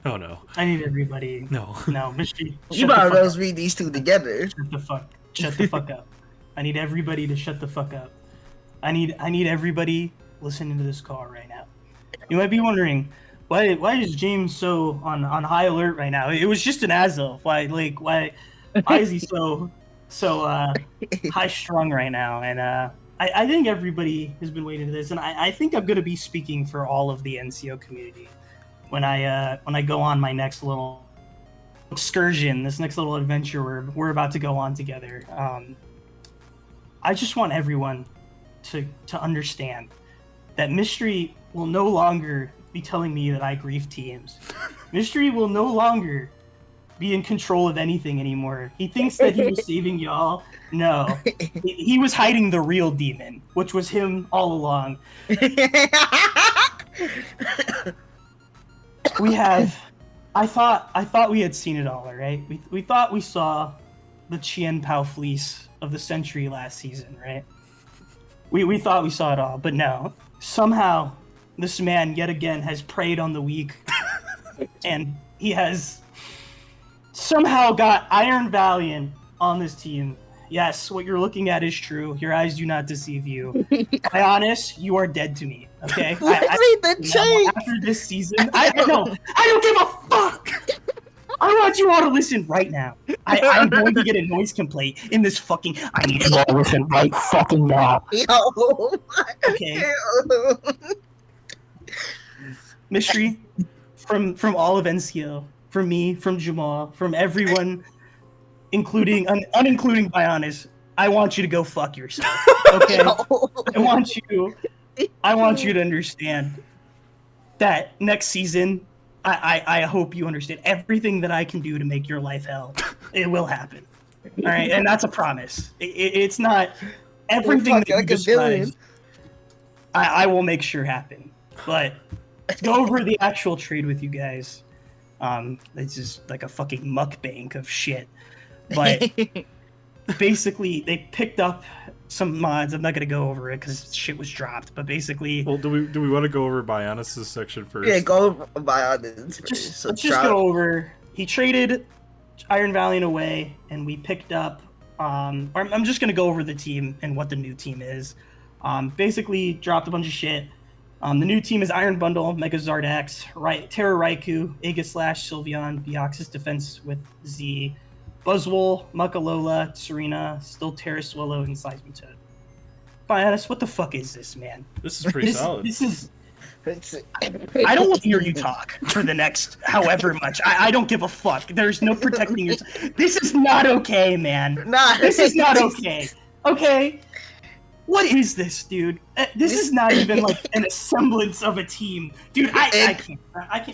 Oh no. I need everybody. No. No, Mystery. You might as well read these two together. Shut the fuck up. I need everybody to shut the fuck up. I need everybody listening to this call right now. You might be wondering, why is James so on high alert right now? It was just an Azo. Why is he so high strung right now? And I think everybody has been waiting for this, and I think I'm gonna be speaking for all of the NCO community when I go on my next little excursion, this next little adventure we're about to go on together. I just want everyone to understand that Mystery will no longer be telling me that I grief teams. Mystery will no longer be in control of anything anymore. He thinks that he was saving y'all. No, he was hiding the real demon, which was him all along. I thought we had seen it all right? We thought we saw the Chien Pao fleece of the century last season, right? We thought we saw it all, but no. Somehow, this man yet again has preyed on the weak, and he has somehow got Iron Valiant on this team. Yes, what you're looking at is true. Your eyes do not deceive you. By honest, you are dead to me. Okay. After this season, I don't give a fuck. I want you all to listen right now. I'm going to get a noise complaint in this fucking. I need you all to listen right fucking now. Yo. Okay. Mystery, from all of NCO, from me, from Jamal, from everyone, including unincluding Bionis, I want you to go fuck yourself. Okay. I want you to understand that next season. I hope you understand everything that I can do to make your life hell. It will happen. All right, and that's a promise. It's not everything that you described. I will make sure happen. But to go over the actual trade with you guys, it's just like a fucking mukbang of shit. But basically, they picked up some mods. I'm not gonna go over it because shit was dropped. But basically, well, do we want to go over Bionis' section first? Yeah, go over Bionis first. Let's just go over. He traded Iron Valiant away, and we picked up. I'm just gonna go over the team and what the new team is. Basically, dropped a bunch of shit. The new team is Iron Bundle, Mega Zardax, Terra Raikou, Aegis Slash, Sylveon, Deoxys Defense with Z, Buzzwole, Muckalola, Serena, still Terra Swallow, and Seismitoad. Bionis, what the fuck is this, man? This is pretty solid. This is... I don't want to hear you talk for the next however much. I don't give a fuck. There's no protecting yourself. This is not okay, man. This is not okay. Okay? What is this, dude? This is not even like an semblance of a team. Dude, I can't.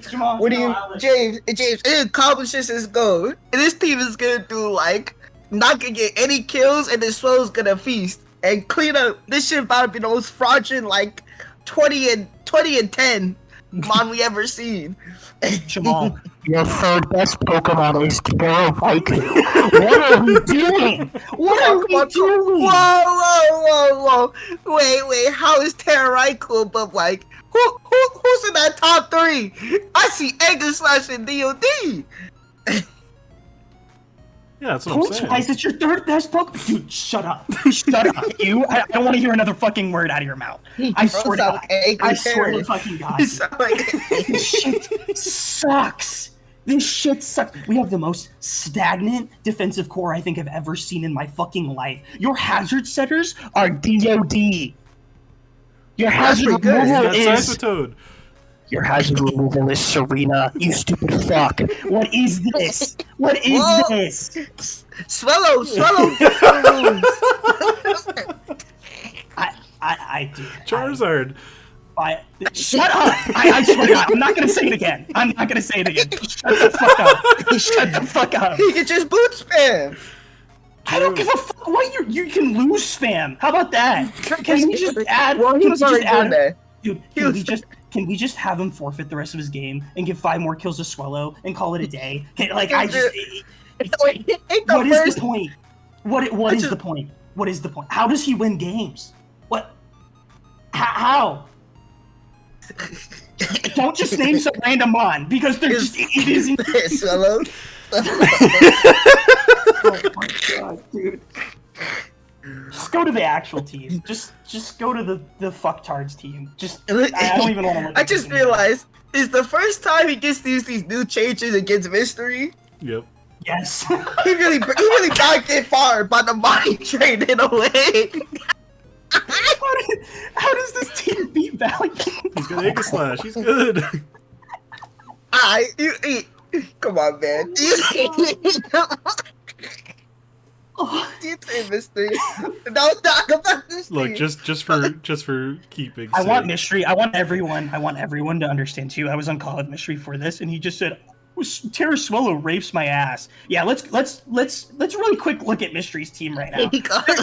Jamal, what do you... James, it accomplishes his goal. And this team is gonna do, like, not gonna get any kills, and this Swell's gonna feast and clean up. This shit about to be the most fraudulent, like, 20 and 10 mon we ever seen. Jamal, your third best Pokemon is Terra Raikou. What are we doing? Whoa. Wait, how is Terra Raikou above, like, who's in that top 3? I see Aegis Slash and DOD. Yeah, that's what I'm saying. Why is it your third best Pokemon? Dude, shut up. Shut up. I don't want to hear another fucking word out of your mouth. I swear to God. I swear to fucking God. This shit sucks. This shit sucks. We have the most stagnant defensive core I think I've ever seen in my fucking life. Your hazard setters are DOD. Your hazard removal is... Your hazard removal is Serena, you stupid fuck. What is this? What is this? Swallow. I do. Charizard. Shut up! I swear to God, I'm not gonna say it again. Shut the fuck up. He can just boot spam. I don't give a fuck. What you can lose spam. How about that? Can we just add? Well, he was already doing that. Dude, can we just have him forfeit the rest of his game and give 5 more kills to Swallow and call it a day? What is the point? What is the point? What is the point? How does he win games? What? How? Don't just name some random mon because they're just it isn't. Swallow. Oh my God, dude. Just go to the actual team. Just go to the fucktards team. I don't even want to look. I just realized it's the first time he gets to use these new changes against Mystery. Yep. Yes. He really got get fired by the mind train in a way. How does this team beat Valiant? He's got Egg Slash. He's good. Come on, man. You say Mystery. Don't talk about this. Look, just for keeping. I want Mystery. I want everyone to understand too. I was on call with Mystery for this, and he just said, "Terra Swallow rapes my ass." Yeah, let's really quick look at Mystery's team right now.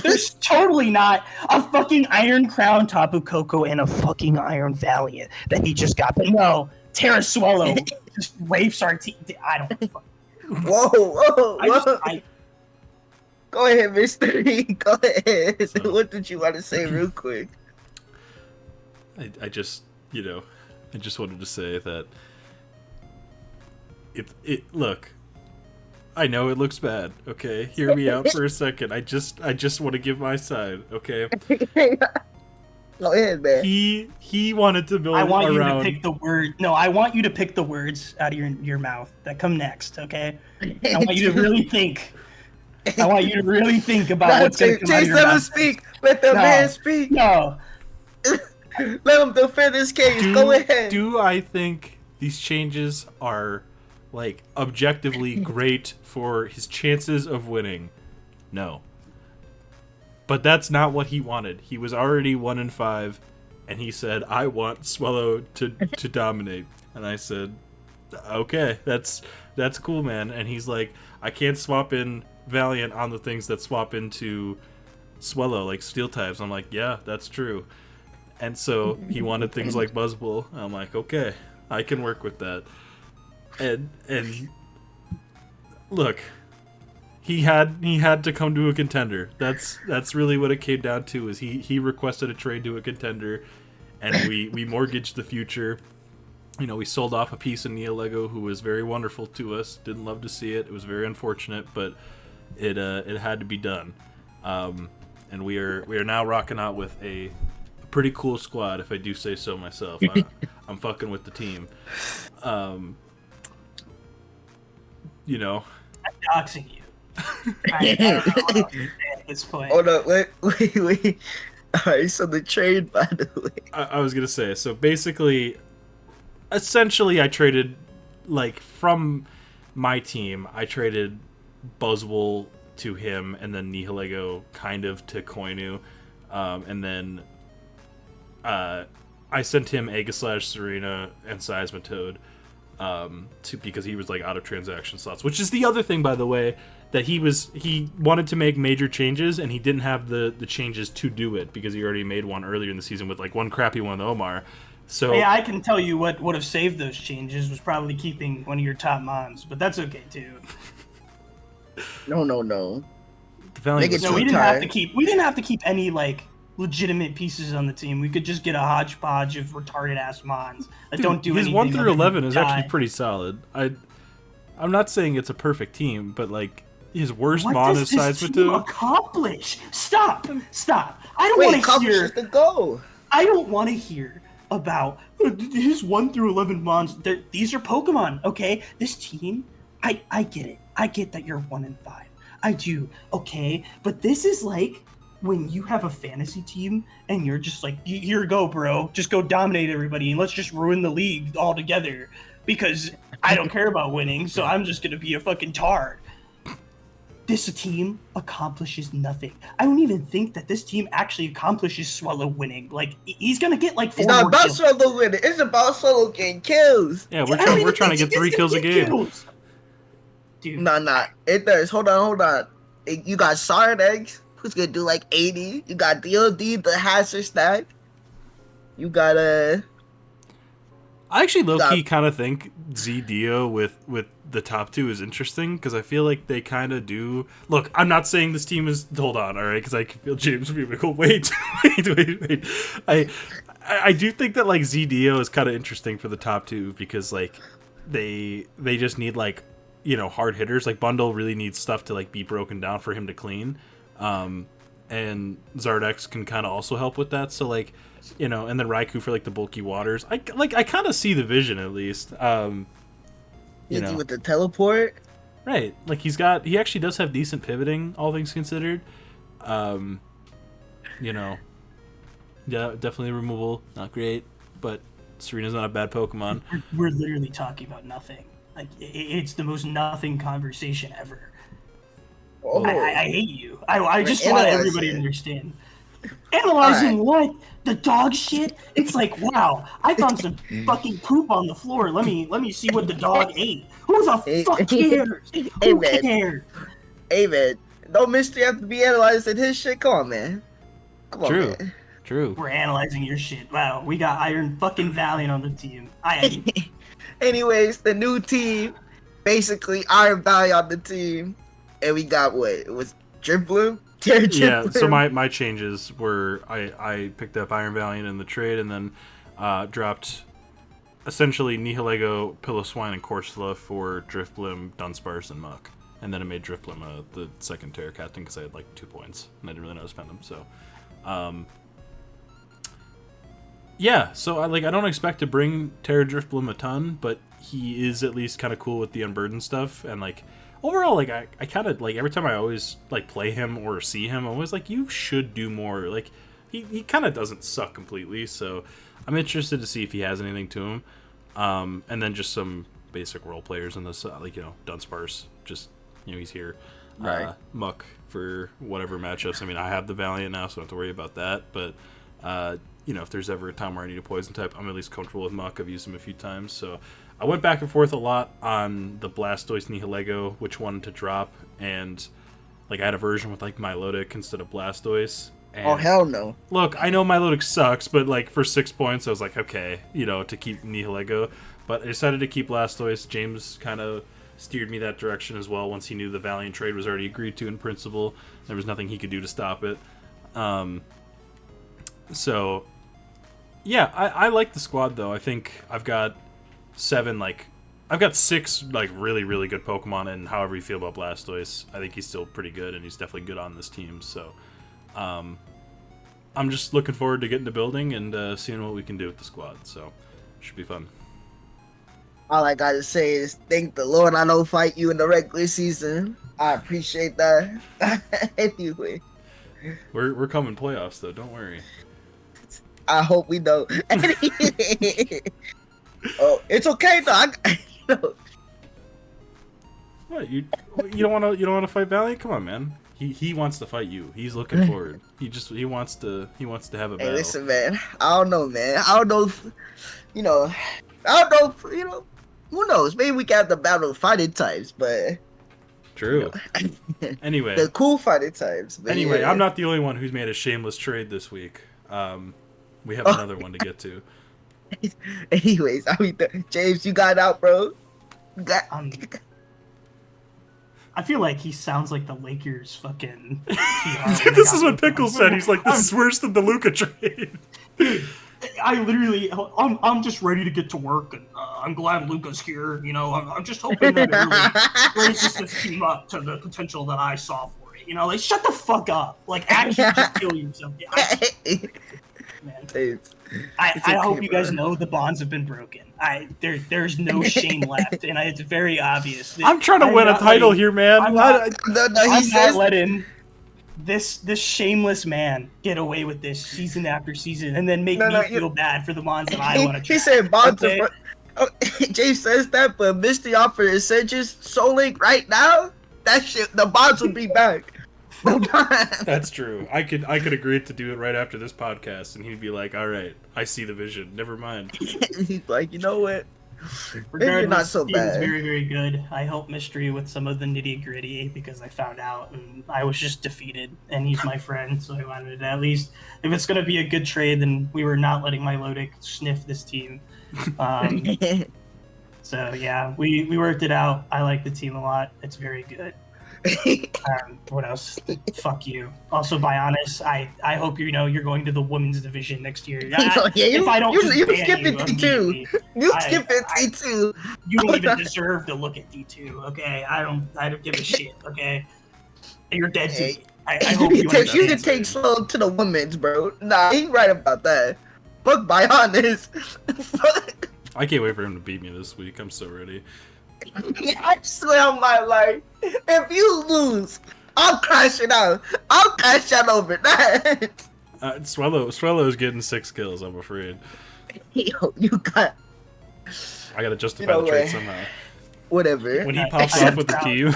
There's totally not a fucking Iron Crown, Tapu Koko, and a fucking Iron Valiant that he just got. But no, Terra Swallow just rapes our team. I don't. Whoa. Go ahead, Mystery. Go ahead. So, what did you want to say real quick? I just wanted to say that it look, I know it looks bad, okay? Hear me out for a second. I just want to give my side, okay? Go ahead, man. He wanted to build I want around... you to pick the word. No, I want you to pick the words out of your mouth that come next, okay? I want you to really think. I want you to really think about what's going to come out of your mouth. Speak. Let the man speak. No. Let him defend his case. Go ahead. Do I think these changes are, like, objectively great for his chances of winning? No. But that's not what he wanted. He was already 1-5, and he said, "I want Swallow to dominate." And I said, "Okay, that's cool, man." And he's like, "I can't swap in Valiant on the things that swap into Swallow, like steel types." I'm like, "Yeah, that's true." And so he wanted things like Buzzwole. I'm like, "Okay, I can work with that." And look, he had to come to a contender. That's really what it came down to. Is he requested a trade to a contender, and we mortgaged the future. You know, we sold off a piece of Nia Lego, who was very wonderful to us. Didn't love to see it. It was very unfortunate, but it had to be done. And we are now rocking out with a pretty cool squad, if I do say so myself. I'm fucking with the team. You know, I'm doxing you. I don't know at this point. Hold up, wait. Alright, so the trade, by the way. I was gonna say, so basically, essentially, I traded, like, from my team, I traded Buzzwole to him, and then Nihilego kind of to Koinu, and then I sent him Aegislash, Serena, and Seismitoad, because he was, like, out of transaction slots, which is the other thing, by the way, that he wanted to make major changes, and he didn't have the changes to do it, because he already made one earlier in the season with, like, one crappy one with Omar. So yeah, I can tell you what would have saved those changes was probably keeping one of your top mons, but that's okay too. No. we didn't have to keep any, like, legitimate pieces on the team. We could just get a hodgepodge of retarded ass mons that don't do his anything. 1 through 11 is actually pretty solid. I'm not saying it's a perfect team, but, like, his worst mon is Seismitoad. Accomplish. Stop. I don't want to hear the goal. I don't want to hear about his 1 through 11 mons. These are Pokemon, okay? This team, I get it. I get that you're 1-5. I do, okay? But this is like when you have a fantasy team and you're just like, here go, bro. Just go dominate everybody and let's just ruin the league altogether because I don't care about winning, so I'm just going to be a fucking tard. This team accomplishes nothing. I don't even think that this team actually accomplishes Swallow winning. Like, he's gonna get like 4 It's not more about kills. Swallow winning. It's about Swallow getting kills. Yeah, we're trying to get 3 kills a game. Kills. Dude, Nah. It does. Hold on. You got Sardex, who's gonna do like 80. You got DOD, the Hazard stack. You got I actually low-key kind of think Z-Dio with the top 2 is interesting, because I feel like they kind of do... Look, I'm not saying this team is... Hold on, alright? Because I can feel James would be like, oh, wait. I do think that, like, Z-Dio is kind of interesting for the top 2, because, like, they just need, like, you know, hard hitters. Like, Bundle really needs stuff to, like, be broken down for him to clean. And and Zardex can kind of also help with that. So like, you know, and then Raikou for like the bulky waters. I kind of see the vision at least. You know, with the teleport. right? Like he actually does have decent pivoting, all things considered. You know, yeah, definitely removal, not great, but Serena's not a bad Pokemon. We're literally talking about nothing. Like it's the most nothing conversation ever. Oh. I hate you. I just want everybody to understand. Analyzing what? The dog shit? It's like, wow, I found some fucking poop on the floor. Let me see what the dog ate. Who the fuck cares? Who cares? Hey man, no mystery have to be analyzed in his shit. Come on, man. Come on, man. True. We're analyzing your shit. Wow, we got Iron fucking Valiant on the team. Anyways, the new team, basically Iron Valley on the team, and we got what? It was Driploom? Yeah, so my changes were I picked up Iron Valiant in the trade and then dropped essentially Nihilego, Piloswine, and Corsola for Drifblim, Dunsparce, and Muck. And then I made Drifblim the second Terra Captain because I had like 2 points and I didn't really know how to spend them. So, yeah, so I don't expect to bring Terra Drifblim a ton, but he is at least kind of cool with the Unburdened stuff. And like overall, like I kind of like every time I always like play him or see him, I'm always like, you should do more. Like he kind of doesn't suck completely, so I'm interested to see if he has anything to him. And then just some basic role players in this, like, you know, Dunsparce, just, you know, he's here. Right. Muck for whatever matchups. I mean, I have the Valiant now, so I don't have to worry about that. But, you know, if there's ever a time where I need a poison type, I'm at least comfortable with Muck. I've used him a few times. So I went back and forth a lot on the Blastoise Nihilego, which one to drop. And, like, I had a version with, like, Milotic instead of Blastoise. And oh, hell no. Look, I know Milotic sucks, but, like, for 6 points, I was like, okay, you know, to keep Nihilego. But I decided to keep Blastoise. James kind of steered me that direction as well once he knew the Valiant trade was already agreed to in principle. There was nothing he could do to stop it. So, yeah, I like the squad, though. I think I've got 6, like, really, really good Pokemon, and however you feel about Blastoise, I think he's still pretty good, and he's definitely good on this team, so I'm just looking forward to getting to building and seeing what we can do with the squad, so should be fun. All I gotta say is thank the Lord I don't fight you in the regular season. I appreciate that. Anyway. We're coming playoffs, though, don't worry. I hope we don't. Oh, it's okay though. You know. What, you don't want to fight Valiant? Come on, man. He wants to fight you. He's looking forward. He wants to have a battle. Hey, listen, man. I don't know, man. I don't know if, you know, who knows? Maybe we can have the battle of fighting types, but true. You know. Anyway, the cool fighting types. Anyway, yeah. I'm not the only one who's made a shameless trade this week. We have another one to get to. Anyways, I mean, James, you got out, bro. I feel like he sounds like the Lakers fucking This is what Pickles said. He's like, this is worse than the Luka trade. I literally, I'm just ready to get to work, and I'm glad Luka's here. You know, I'm just hoping that it really raises this team up to the potential that I saw for it. You know, like, shut the fuck up. Like, actually just kill yourself. Man. I hope you guys know the bonds have been broken. There's no shame left, and it's very obvious. I'm trying to win a title here, man. I'm not letting this shameless man get away with this season after season, and then make me feel bad for the bonds that I want to try. He said bonds are Jay says that, but Misty offered Essentials Soul Link right now. That shit, the bonds will be back. That's true. I could agree to do it right after this podcast, and he'd be like, "All right, I see the vision. Never mind." He's like, you know what? Regardless, not so bad. It's very, very good. I helped Mystery with some of the nitty gritty because I found out and I was just defeated. And he's my friend, so I wanted to at least, if it's going to be a good trade, then we were not letting Milotic sniff this team. So yeah, we worked it out. I like the team a lot. It's very good. What else? Fuck you. Also, Bionis, I hope you're going to the women's division next year. You skip it D2. You skip it D2. You don't even deserve to look at D2. Okay, I don't give a shit. Okay, you're dead to me. I hope you You can take slow to the women's, bro. Nah, he right about that. Fuck by honest. I can't wait for him to beat me this week. I'm so ready. I swear on my life, if you lose, I'm crashing out. I'll crash out over that. Swallow is getting 6 kills, I'm afraid. Yo, you got... I gotta justify the trade somehow. Whatever. When he pops off with the team,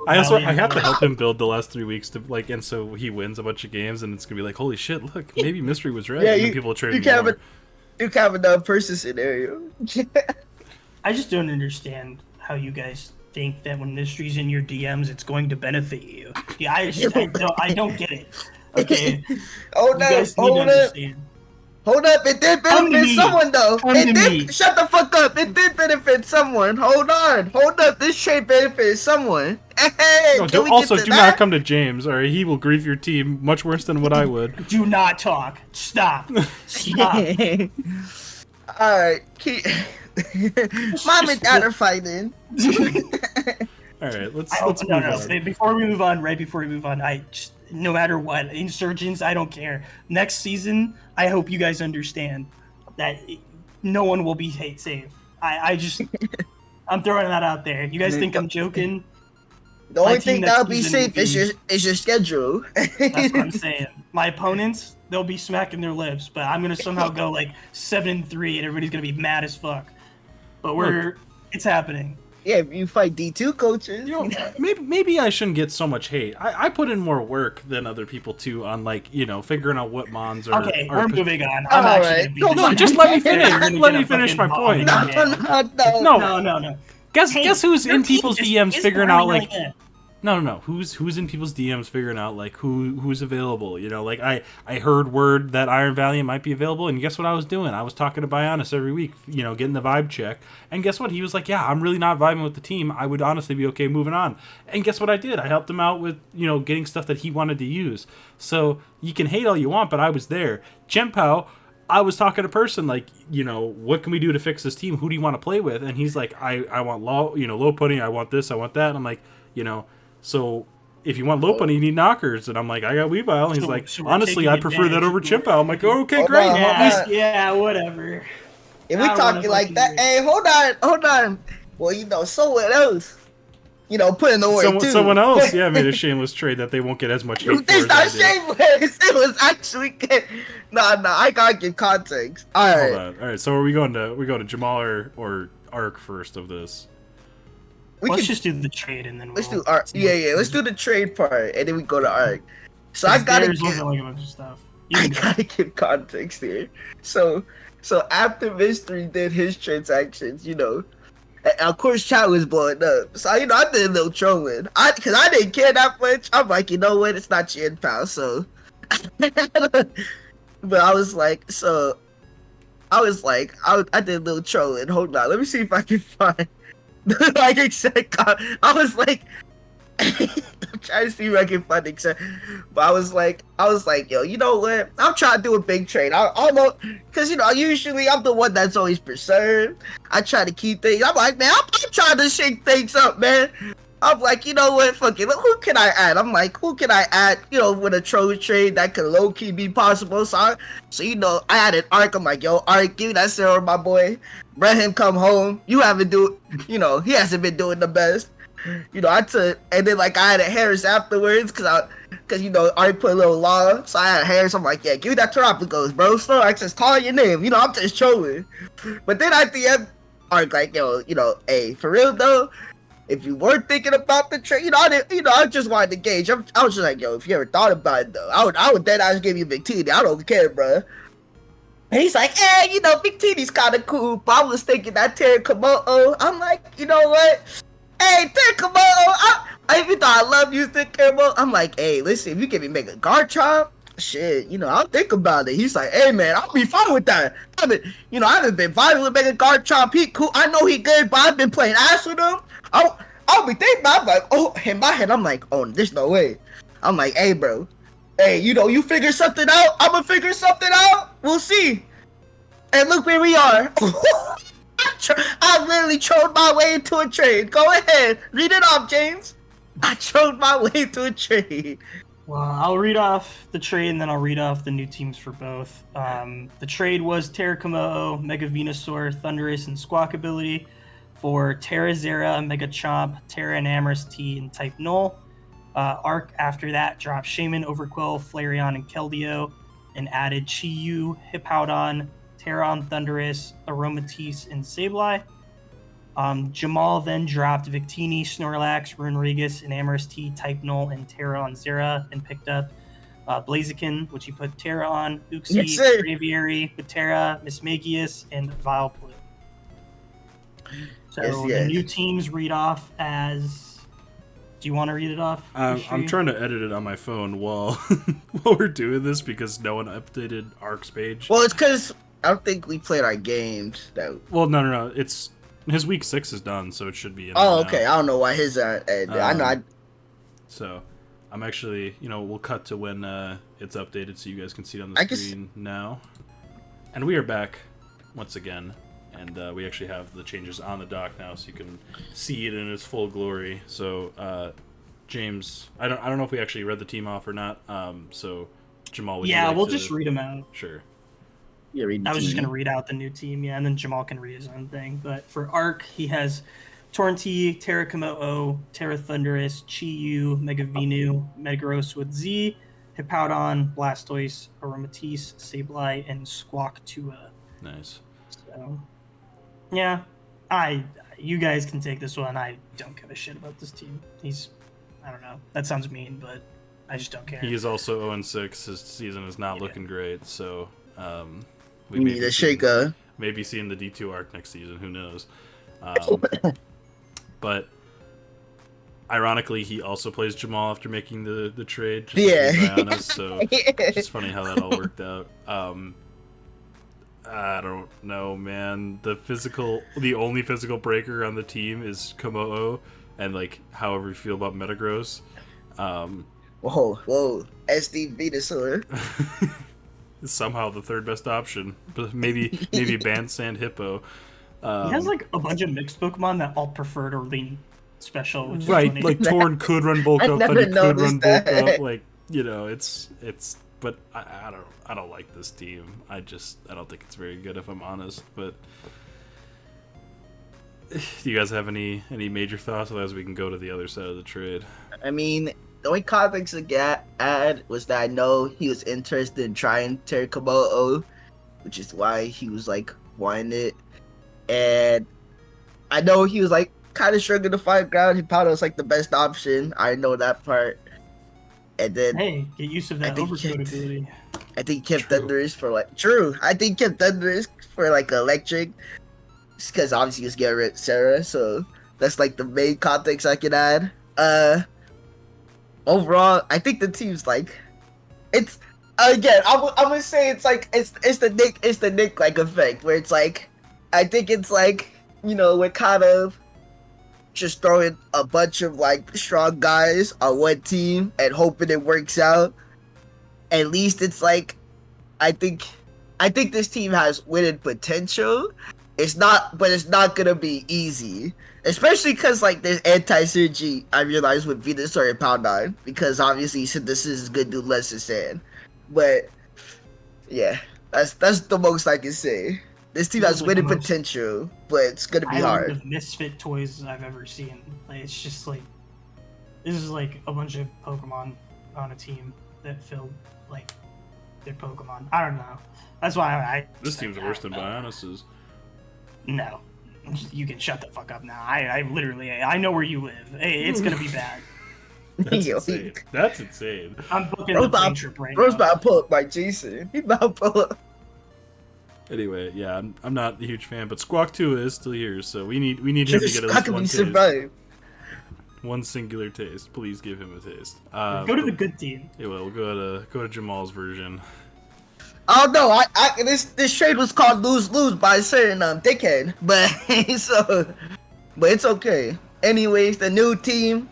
I have to help him build the last 3 weeks to like, and so he wins a bunch of games, and it's gonna be like, holy shit, look, maybe Mystery was right. Yeah, and then people trade you me can't more. You can't have another person scenario. I just don't understand how you guys think that when Mystery's in your DMs, it's going to benefit you. Yeah, I don't get it. Okay, Hold up, it did benefit someone though. Shut the fuck up. It did benefit someone. Hold up, this trade benefited someone. Hey, no, do not come to James, or he will grieve your team much worse than what I would. Do not talk. Stop. Alright, Mom and Dad are fighting. Alright, let's move on. Before we move on, no matter what, Insurgents, I don't care. Next season, I hope you guys understand that no one will be safe. I'm throwing that out there. You guys think I'm joking? The only thing that'll be safe is your schedule. That's what I'm saying. My opponents, they'll be smacking their lips, but I'm gonna somehow go like 7-3, and everybody's gonna be mad as fuck. But it's happening. Yeah, if you fight D2 coaches. You know, maybe I shouldn't get so much hate. I put in more work than other people too on figuring out what mons are. Okay, we're moving on. No, just let me finish. Let me finish my point. No. Guess who's in people's DMs figuring out like. No. Who's in people's DMs figuring out like who's available? You know, like I heard word that Iron Valiant might be available, and guess what I was doing? I was talking to Bionis every week, you know, getting the vibe check. And guess what? He was like, yeah, I'm really not vibing with the team. I would honestly be okay moving on. And guess what I did? I helped him out with, you know, getting stuff that he wanted to use. So you can hate all you want, but I was there. Chempao, I was talking to person like, you know, what can we do to fix this team? Who do you want to play with? And he's like, I want low putting. I want this. I want that. And I'm like, you know. So if you want low punny, you need knockers. And I'm like, I got Weavile. And he's like, honestly, I prefer that over Chimpa. I'm like, oh, okay, great. Yeah, whatever. If we talking like that, hey, hold on. Well, you know, someone else, you know, put in the work too. Someone else, yeah, made a shameless trade that they won't get as much hate for. It's not shameless. It was actually good. Nah, I gotta give context. All right. So are we going to Jamal or Arc first of this? Let's just do the trade and then let's do Arc. Yeah. Let's do the trade part and then we go to Arc. So I gotta give like a bunch of stuff. I gotta give context here. So after Mystery did his transactions, you know, of course chat was blowing up. So you know, I did a little trolling. Cause I didn't care that much. I'm like, you know what? It's not Chin Pal. So, but I was like, I did a little trolling. Hold on, let me see if I can find. Like exact, I was like, I'm trying to see if I can find exact, but I was like, yo, you know what? I'm trying to do a big trade. I almost, cause you know, usually I'm the one that's always preserved. I try to keep things. I'm like, man, I'm trying to shake things up, man. I'm like, you know what? Fuck it. Who can I add? I'm like, who can I add? You know, with a troll trade that could low key be possible. So you know, I added Arc. I'm like, yo, Arc, give me that zero, my boy. Let him come home. You haven't you know, he hasn't been doing the best. You know, and then like I added Harris afterwards, cause you know, Arc put a little law. So I had Harris. I'm like, yeah, give me that Tropicals, bro. So I just call your name. You know, I'm just trolling. But then at the end, Arc like, yo, you know, hey, for real though. If you weren't thinking about the trade, I just wanted to gauge. I was just like, yo, if you ever thought about it though, I would then I'd give you Big T. I don't care, bro. And he's like, hey, you know, Big T's kind of cool, but I was thinking that Terry Komodo. I'm like, you know what? Hey, Terry Komodo, I even thought I loved you, Terry Komodo. I'm like, hey, listen, if you give me Mega Garchomp, shit, you know, I'll think about it. He's like, hey, man, I'll be fine with that. I haven't been vibing with Mega Garchomp. He cool. I know he good, but I've been playing ass with him. I'll be thinking about it. I'm like, oh, in my head, I'm like, oh, there's no way. I'm like, hey, bro. Hey, you know, you figure something out, I'm gonna figure something out. We'll see. And look where we are. I literally trolled my way into a trade. Go ahead. Read it off, James. I trolled my way into a trade. Well, I'll read off the trade and then I'll read off the new teams for both. The trade was Terra Komodo, Mega Venusaur, Thundurus, and Squawk ability for Terra Zera, Mega Chomp, Terra Enamorous T, and Type Null. Arc after that dropped Shaman, Overquill, Flareon, and Keldeo, and added Chi-Yu, Hippowdon, Terron, Thundurus, Aromatisse, and Sableye. Jamal then dropped Victini, Snorlax, Runerigus, and Amorous T, Type Null, and Terra on Zera, and picked up Blaziken, which he put Terra on, Uxie, Yes, sir. Braviary, Patera, Mismagius, and Vileplume. So Yes, the yes. new teams read off as. Do you want to read it off? I'm trying to edit it on my phone while while we're doing this because no one updated Arc's page. Well, it's because I don't think we played our games. Well, no. It's his week 6 is done, so it should be. In Oh, there okay. now. I don't know why his aren't. I know. So, I'm actually, we'll cut to when it's updated so you guys can see it on the screen now. And we are back once again, and we actually have the changes on the dock now, so you can see it in its full glory. So, James, I don't know if we actually read the team off or not. So, Jamal, would you like we'll to... just read them out. Sure. I was just going to read out the new team, and then Jamal can read his own thing. But for Arc, he has Torrentee, Terra Komodo, Terra Thundurus, Chi-Yu, Mega Venu, Megaros with Z, Hippowdon, Blastoise, Aromatisse, Sableye, and Squawk Tua. Nice. So, yeah, you guys can take this one. I don't give a shit about this team. I don't know. That sounds mean, but I just don't care. He is also 0-6. His season is not looking great, so... we need a shaker. Maybe seeing the D2 arc next season. Who knows? But ironically, he also plays Jamal after making the trade. Just Yeah. To be honest, so it's just funny how that all worked out. I don't know, man. The only physical breaker on the team is Komodo, and like however you feel about Metagross. Whoa, SD Venusaur. Somehow the third best option, but maybe ban Sand Hippo. He has like a bunch of mixed Pokemon that all prefer to lean special. Which is Right, funny. like Torn could run Bulk I Up, never Thunder could run noticed Bulk that. Up. Like it's. But I don't like this team. I don't think it's very good if I'm honest. But do you guys have any major thoughts? Otherwise, we can go to the other side of the trade. I mean, the only comics I add was that I know he was interested in trying Terra Komodo, which is why he was like wanting it. And I know he was like kind of struggling to find ground. Hippowdon was like the best option. I know that part. And then Hey, get use of that think overcoat it- ability. I think he kept True. Thundurus for like I think he kept Thundurus for like electric, because obviously he's getting rid of Sarah. So that's like the main context I can add. Overall, I think the team's like, it's again. I'm gonna say it's like it's the Nick like effect where it's like, I think it's like we're kind of just throwing a bunch of like strong guys on one team and hoping it works out. At least it's like, I think this team has winning potential. It's not gonna be easy, especially because like there's anti-synergy. I realize with Venusaur and Poundine, because obviously Synthesis is gonna do less than Sand. But yeah, that's the most I can say. This team has Like winning the most potential, but it's gonna be island hard. of misfit toys I've ever seen. Like, it's just like this is like a bunch of Pokemon on a team that feel like they're Pokemon. I don't know. That's why This team's worse than Bionis's. No, you can shut the fuck up now. I literally know where you live. Hey, it's gonna be bad. That's Yo, insane. That's insane. I'm booking Bro's the plane about- trip right Bro's now. about to pull up by Jason. He's about to pull up. Anyway, yeah, I'm not a huge fan, but Squawk 2 is still here, so we need him to get at How least can one we taste. survive? One singular taste. Please give him a taste. Go to the good team. Yeah, well, we'll go to Jamal's version. Oh no! This trade was called lose by a certain dickhead, but but it's okay. Anyways, the new team,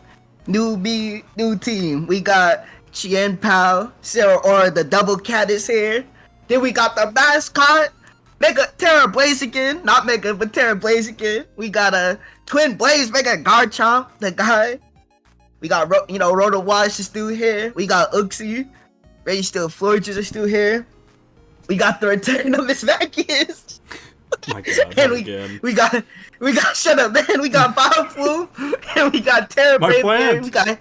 new team. We got Chien Pao, Sarah Aura, the double cat is here. Then we got the mascot, Mega Terra Blaziken, not Mega but Terra Blaziken. We got a Twin Blaze Mega Garchomp, the guy. We got Roto Wash is still here. We got Uxie. Ray still Florges is still here. We got the return of Miss Vacuous. My God, and we got shut up, man. We got Bob Flu, and we got Terra Braviary. We got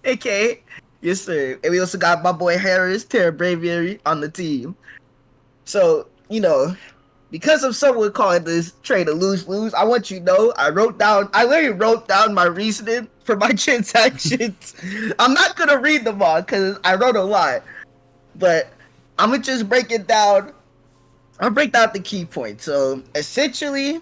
AK. Yes, sir. And we also got my boy Harris, Terra Braviary on the team. So, because of someone calling this trade a lose-lose, I want you to know I literally wrote down my reasoning for my transactions. I'm not gonna read them all because I wrote a lot. But I'm gonna just break it down. I'll break down the key points. So essentially,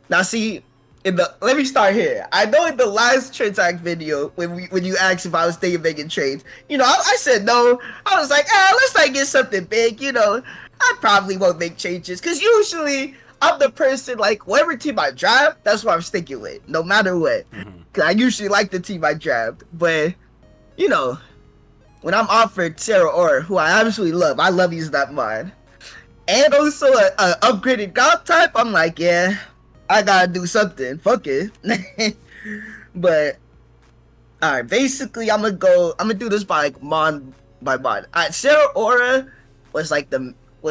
now see, let me start here. I know in the last transact video when you asked if I was thinking of making trades, I said no. I was like, let's not get something big. I probably won't make changes because usually I'm the person like whatever team I draft, that's what I'm sticking with, no matter what. Because I usually like the team I draft, but when I'm offered Sarah Orr, who I absolutely love, I love using that mod, and also a upgraded god type, I'm like, yeah, I gotta do something. Fuck it. But alright, basically I'm gonna do this by like mod by mod. Sarah Aura was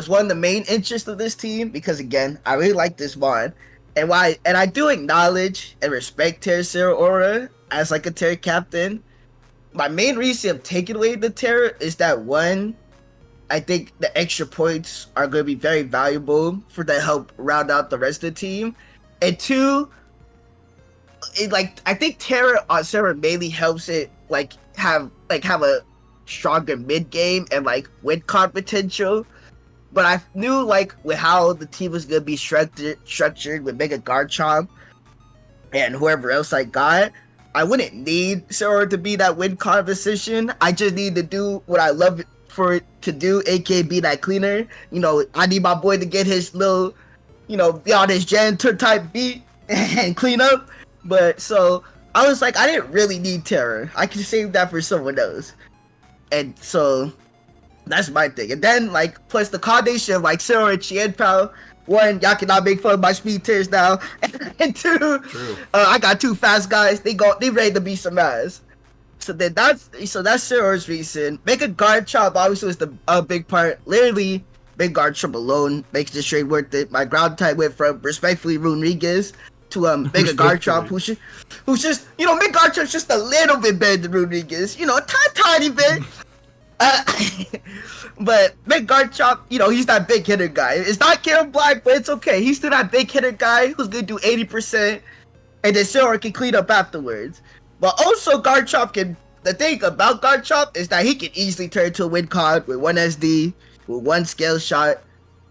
one of the main interests of this team because again, I really like this mod. And I do acknowledge and respect Sarah Aura as like a Terra captain. My main reason of taking away the Terra is that one, I think the extra points are going to be very valuable for to help round out the rest of the team. And two, I think Terra on Sarah mainly helps it have a stronger mid game and win con potential. But I knew with how the team was going to be structured with Mega Garchomp and whoever else I got, I wouldn't need Sarah to be that win con position. I just need to do what I love for it to do, aka be that cleaner. I need my boy to get his little, be on his janitor type beat and clean up. But so I was like, I didn't really need Terror. I can save that for someone else. And so that's my thing. And then plus the combination of Sarah and Chien-Pao. One, y'all cannot make fun of my speed tiers now. And two, I got two fast guys. They ready to beat some ass. So that's Sarah's reason. Mega Garchomp obviously was the big part. Literally, Big Garchomp alone makes this trade worth it. My ground type went from respectfully Rodriguez to Mega Garchomp, who's just Mega Garchomp's just a little bit better than Rodriguez. A tiny bit. But Mega Garchomp, he's that big hitter guy. It's not Karen Black, but it's okay. He's still that big hitter guy who's gonna do 80%, and then Silver can clean up afterwards. But also Garchomp the thing about Garchomp is that he can easily turn into a win con with one SD, with one scale shot,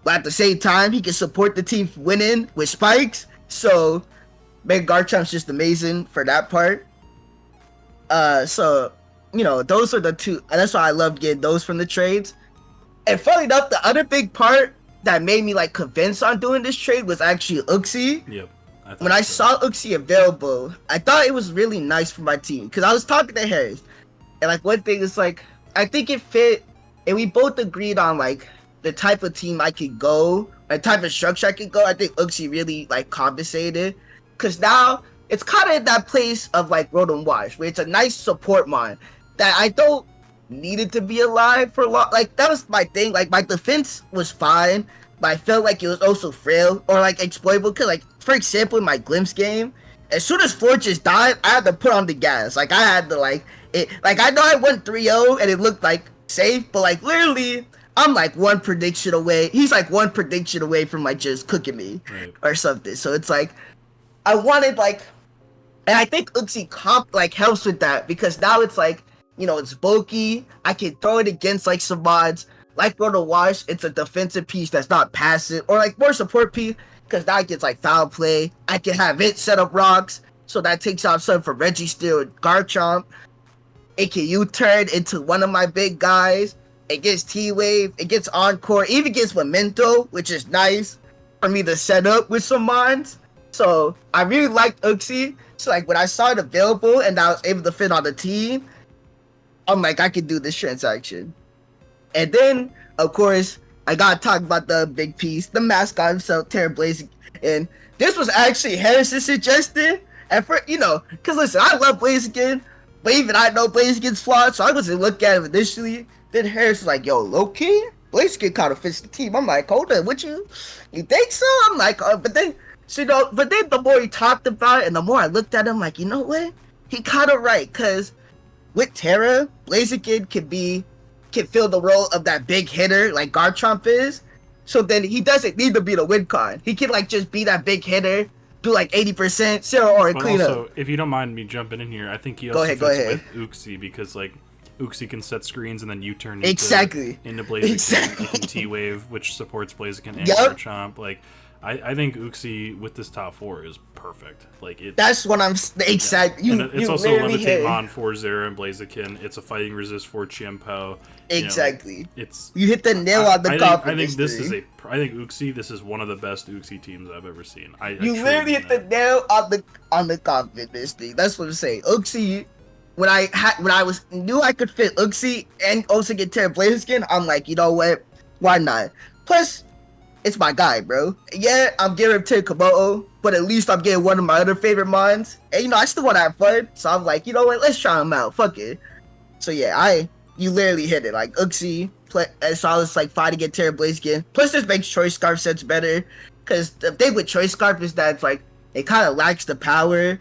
but at the same time he can support the team winning with spikes. So Mega Garchomp's just amazing for that part. So those are the two, and that's why I love getting those from the trades. And funny enough, the other big part that made me convinced on doing this trade was actually Uxie. Yep. When I saw Uxie available, I thought it was really nice for my team because I was talking to Harris, and one thing is I think it fit, and we both agreed on the type of team I could go, the type of structure I could go. I think Uxie really compensated because now it's kind of in that place of Rotom Wash, where it's a nice support mod that I don't needed to be alive for long. That was my thing. My defense was fine, but I felt it was also frail or exploitable. Cause for example, in my Glimpse game, as soon as Fortress died, I had to put on the gas. I had to I know I won 3-0 and it looked safe, but literally I'm one prediction away. He's one prediction away from just cooking me or something. So it's I wanted and I think Uxie helps with that because now it's it's bulky. I can throw it against some mods Roto Wash. It's a defensive piece that's not passive, or more support piece because now it gets foul play. I can have it set up rocks, so that takes off something for Registeel and Garchomp. It can U-turn into one of my big guys. It gets T-Wave. It gets Encore. Even gets Memento, which is nice for me to set up with some mods. So I really liked Uxie. So when I saw it available and I was able to fit on the team, I'm I could do this transaction. And then, of course, I gotta talk about the big piece, the mascot himself, Terra Blaziken. And this was actually Harris's suggestion. And for, cause listen, I love Blaziken, But even I know Blaziken's flawed, so I wasn't looking at him initially. Then Harris was like, yo, low-key, Blaziken kind of fits the team. I'm like, hold on, you think so? I'm like, but then the more he talked about it and the more I looked at him, like, you know what? He kind of right, because with Terra, Blaziken can fill the role of that big hitter like Garchomp is. So then he doesn't need to be the win con. He can like just be that big hitter, do like 80%, zero or clean also, up. If you don't mind me jumping in here, I think he also fits with Uxie because like Uxie can set screens and then you turn into Blaziken. Exactly. You can T-Wave, which supports Blaziken and Garchomp. Like I think Uxie with this top 4 is perfect. Like that's what I'm excited. Yeah. It's also a Levitate Mon for Zera and Blaziken. It's a fighting resist for Chiempo. Exactly. You hit the nail on the coffin. I think Uxie. This is one of the best Uxie teams I've ever seen. You literally hit the nail on the coffin, this thing. That's what I'm saying. Uxie. When I knew I could fit Uxie and also get Terra Blaziken, I'm like, you know what? Why not? Plus, it's my guy, bro. Yeah, I'm giving him to Komodo, but at least I'm getting one of my other favorite mons. And I still want to have fun, so I'm like, you know what? Let's try him out. Fuck it. So yeah, you literally hit it. Like Uxie, so I was like fighting to get Terra Blaziken. Plus, this makes Choice Scarf sets better, because the thing with Choice Scarf is that it's like it kind of lacks the power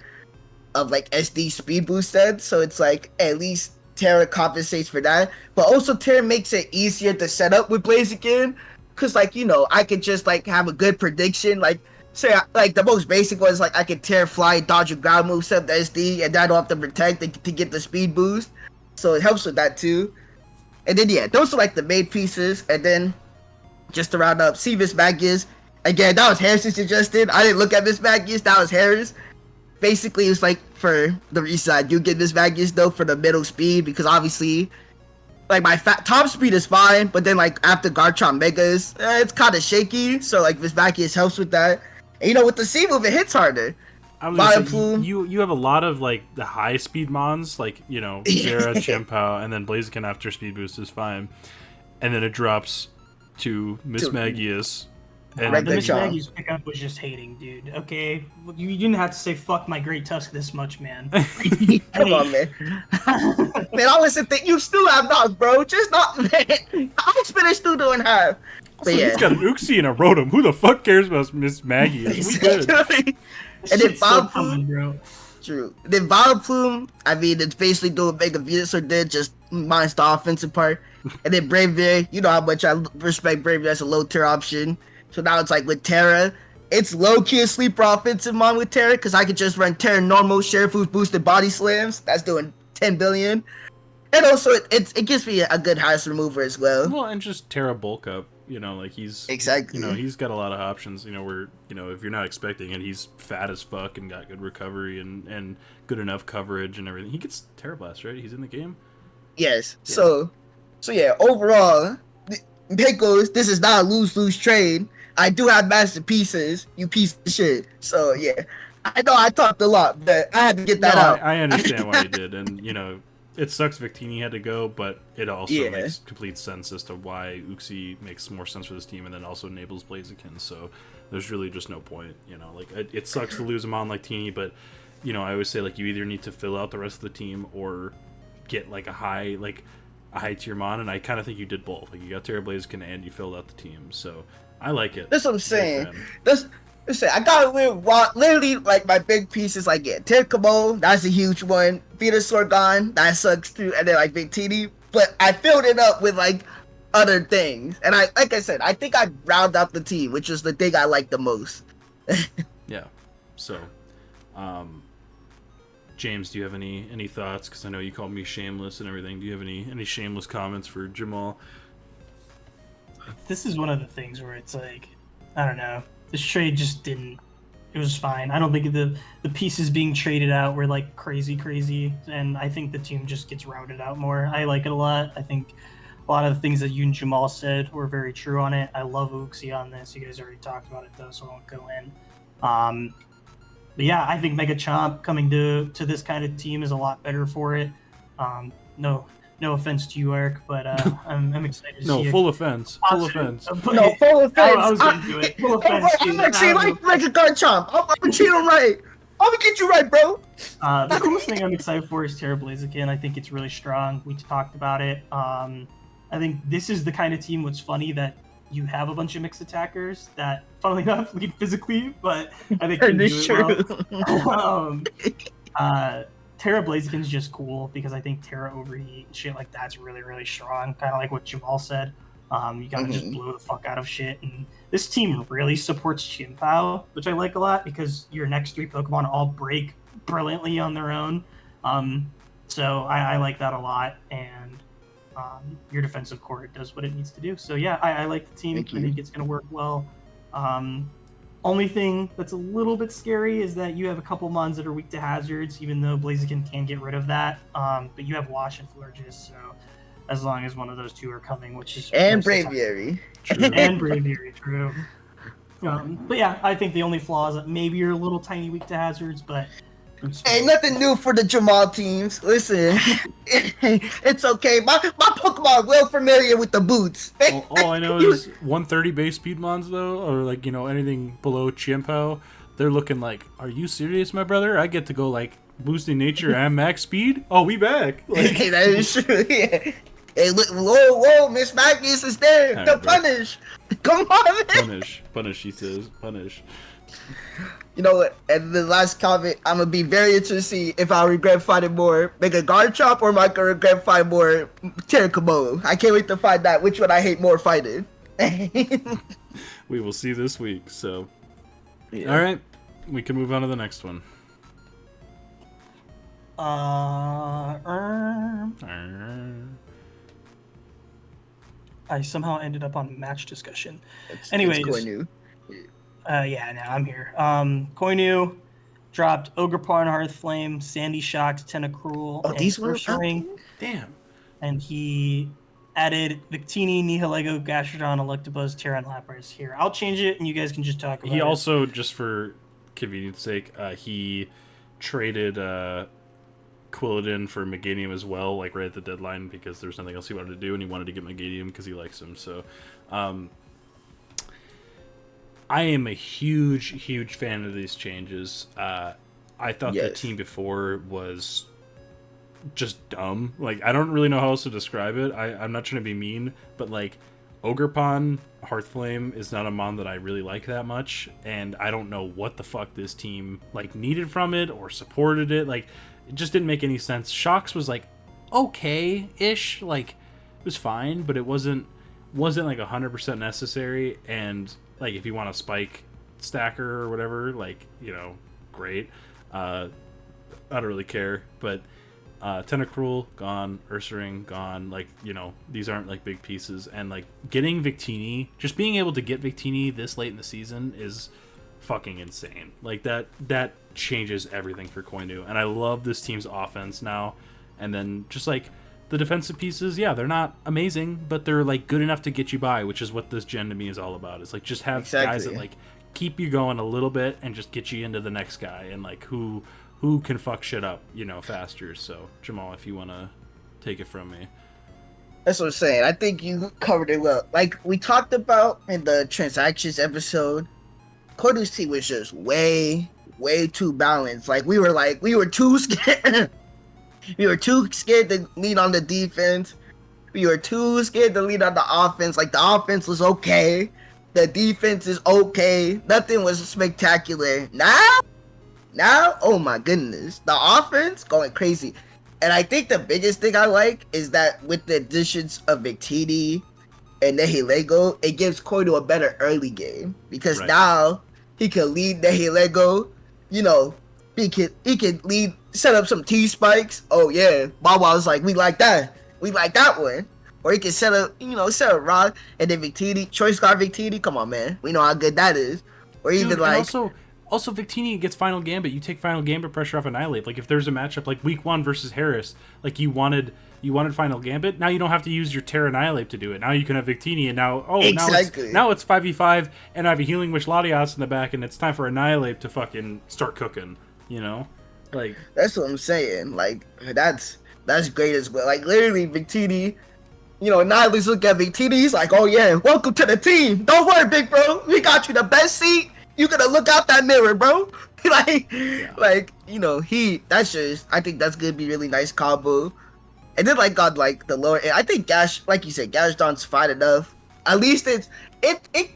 of like SD speed boost sets. So it's like at least Terra compensates for that, but also Terra makes it easier to set up with Blaziken. Cause like, I could just like have a good prediction. Like say like the most basic one is like I could Terra Fly, dodge a ground move, set the SD, and I don't have to protect to get the speed boost. So it helps with that too. And then yeah, those are like the main pieces. And then just to round up, see Miss Magius. Again, that was Harris' suggested. I didn't look at Miss Magius, that was Harris. Basically, it's like for the reason I do get Miss Magius though for the middle speed, because obviously like my top speed is fine, but then like after Garchomp Megas, it's kind of shaky. So like Miss Magius helps with that. And with the C move, it hits harder. You have a lot of like the high speed mons, like Zera, Chiempo, and then Blaziken after speed boost is fine, and then it drops to Miss Magius. And the Miss Magius pickup was just hating, dude. Okay, you didn't have to say "fuck my great tusk" this much, man. Come on, man. Man, I wasn't thinking you still have dogs, bro. Just not, man. How much spinner still doing have? Also, he's got an Uxie and a Rotom. Who the fuck cares about Miss Magius? We good. And then Vileplume, bro. True. Then Vileplume, I mean, it's basically doing Mega Venusaur did, just minus the offensive part. And then Braviary, you know how much I respect Braviary as a low tier option. So now it's like with Terra, it's low-key a sleeper offensive mon with Terra, because I could just run Terra normal, Sheriff's boosted body slams. That's doing 10 billion. And also, it gives me a good house remover as well. Well, and just Terra bulk up. Like he's... Exactly. He's got a lot of options, where, if you're not expecting it, he's fat as fuck and got good recovery and good enough coverage and everything. He gets Terra Blast, right? He's in the game? Yes. Yeah. So yeah, overall, Pickles, this is not a lose-lose trade. I do have master pieces, you piece of shit. So yeah, I know I talked a lot, but I had to get that out. I understand why you did, and it sucks Victini had to go, but it also makes complete sense as to why Uxie makes more sense for this team, and then also enables Blaziken. So there's really just no point. Like it sucks to lose him on like Teeny, but I always say like you either need to fill out the rest of the team or get like a high tier mon, and I kind of think you did both. Like you got Terra Blaziken and you filled out the team, so I like it. That's what I'm saying. I got literally like my big pieces like Terra Komodo, that's a huge one. Venusaur gone, that sucks too, and then like Victini. But I filled it up with like other things, and like I said, I think I round up the team, which is the thing I like the most. Yeah. So, James, do you have any thoughts? Because I know you called me shameless and everything. Do you have any shameless comments for Jamal? This is one of the things where it's like, I don't know. This trade just didn't. It was fine. I don't think the pieces being traded out were like crazy, and I think the team just gets rounded out more. I like it a lot. I think a lot of the things that you and Jamal said were very true on it. I love Uxie on this. You guys already talked about it though, so I won't go in. But yeah, I think Mega Chomp coming to this kind of team is a lot better for it. No offense to you, Eric, but I'm excited to see it. No, full offense. Full offense. No, full offense. I was going to do it. Full offense, I actually like Mega Garchomp. I'm treating him right. I'm gonna get you right, bro. The coolest thing I'm excited for is Terra Blaziken. I think it's really strong. We talked about it. I think this is the kind of team what's funny that you have a bunch of mixed attackers that, funnily enough, lead physically, but I think can do it well. Terra Blaziken's just cool because I think Terra Overheat and shit like that's really, really strong. Kind of like what Jamal said. You gotta just blow the fuck out of shit. And this team really supports Chien-Pao, which I like a lot because your next 3 Pokemon all break brilliantly on their own. So I like that a lot. And your defensive core does what it needs to do. So yeah, I like the team. I think it's going to work well. Only thing that's a little bit scary is that you have a couple mons that are weak to hazards, even though Blaziken can get rid of that. But you have Wash and Florges, so as long as one of those 2 are coming, which is... And Braviary. And Braviary, true. But yeah, I think the only flaw is that maybe you're a little tiny weak to hazards, but... Ain't nothing new for the Jamal teams. Listen, it's okay. My Pokemon well familiar with the boots. All I know is 130 base speed mons, though, or like, anything below Chien-Pao, they're looking like, are you serious, my brother? I get to go like boosting nature and max speed? Oh, we back. Like... That is true, yeah. Hey, look, whoa, Miss Magnus is there to punish. Come on, man. Punish, she says. Punish. You know what? And the last comment, I'm gonna be very interested to see if I regret fighting more Mega Garchomp or am I gonna regret fighting more Terracomo. I can't wait to find out which one I hate more fighting. We will see this week, so. Yeah. All right, we can move on to the next one. I somehow ended up on match discussion. Anyways. Yeah, now I'm here. Koinu dropped Ogerpon, Hearthflame, Sandy Shocks, Tentacruel, and these were Ring. Damn. And he added Victini, Nihilego, Gastrodon, Electabuzz, Terra, and Lapras here. I'll change it, and you guys can just talk about it. He also, just for convenience sake, he traded Quilladin for Meganium as well, like right at the deadline, because there's nothing else he wanted to do, and he wanted to get Meganium because he likes him. So, I am a huge fan of these changes. I thought the team before was just dumb. Like, I don't really know how else to describe it. I'm not trying to be mean, but like, Ogerpon Hearthflame is not a mon that I really like that much, and I don't know what the fuck this team like needed from it or supported it. Like, it just didn't make any sense. Shocks was like okay-ish, like it was fine, but it wasn't like 100% necessary. And like, if you want a spike stacker or whatever, like, great. I don't really care, but Tentacruel gone, Ursaring gone, like, these aren't like big pieces. And like, getting Victini, just being able to get Victini this late in the season is fucking insane. Like, that changes everything for Koinu. And I love this team's offense now. And then just like the defensive pieces, yeah, they're not amazing, but they're like good enough to get you by, which is what this gen to me is all about. It's like, just have guys that like keep you going a little bit and just get you into the next guy, and like who can fuck shit up, faster. So Jamal, if you want to take it from me. That's what I'm saying. I think you covered it well. Like we talked about in the transactions episode, Koinu's team was just way too balanced. Like we were too scared. We were too scared to lean on the defense. We were too scared to lean on the offense. Like, the offense was okay. The defense is okay. Nothing was spectacular. Now, oh my goodness. The offense going crazy. And I think the biggest thing I like is that with the additions of Victini and Nihilego, it gives Koinu a better early game. Because now he can lead Nihilego, he can lead, set up some T-spikes. Oh yeah, Wawa's like, we like that one. Or he can set up Rock, and then Victini, Choice Guard Victini, come on man, we know how good that is. Or even also Victini gets Final Gambit. You take Final Gambit pressure off Annihilate. Like, if there's a matchup like Week 1 versus Harris, like you wanted Final Gambit, now you don't have to use your Terra Annihilate to do it. Now you can have Victini, and now it's 5v5, and I have a Healing Wish Latias in the back, and it's time for Annihilate to fucking start cooking. Like, that's what I'm saying. Like, that's great as well. Like, literally, Victini, Nihilis look at Victini, he's like, oh yeah, welcome to the team. Don't worry, big bro. We got you the best seat You gotta look out that mirror, bro. Like you know, that's just I think that's gonna be really nice combo. And then like on like the lower end, I think Gash, like you said, Gashdon's fine enough. At least it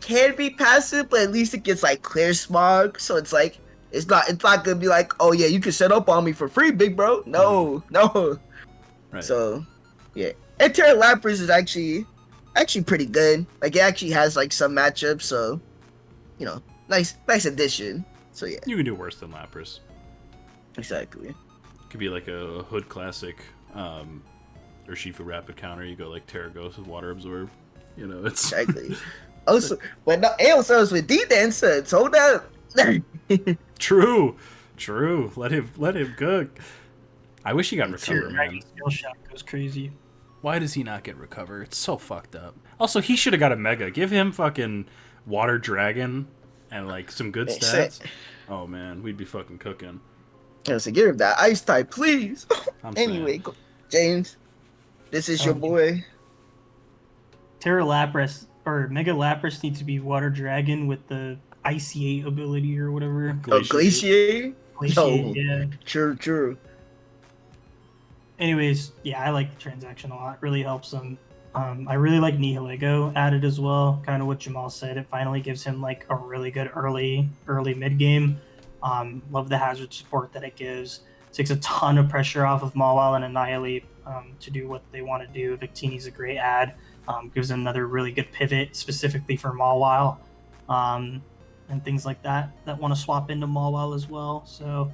can be passive, but at least it gets like clear smog. So it's like it's not gonna be like, oh yeah, you can set up on me for free, big bro. No. Right. So yeah. And Terra Lapras is actually pretty good. Like it actually has like some matchups, so you know, nice addition. So yeah. You can do worse than Lapras. Exactly. Could be like a Hood Classic, or Shifu Rapid counter. You go like Terra Ghost with Water Absorb. You know, it's exactly. Also, when the AOSOs with D-Dancer, hold up. True. Let him cook. I wish he got recover, man. Skill shot goes crazy. Why does he not get recover? It's so fucked up. Also, he should have got a Mega. Give him fucking Water Dragon and like some good stats. Oh man, we'd be fucking cooking. I was like, give him that Ice type, please. Anyway, James, this is your boy. Terra Lapras or Mega Lapras needs to be Water Dragon with the Icy ability or whatever. Glacier? Glacier, yeah. True. Anyways, yeah, I like the transaction a lot. Really helps him. I really like Nihilego added as well. Kind of what Jamal said. It finally gives him like a really good early mid game. Love the hazard support that it gives. Takes a ton of pressure off of Mawile and Annihilate to do what they want to do. Victini's a great add. Gives another really good pivot specifically for Mawile and things like that want to swap into Mawile as well. So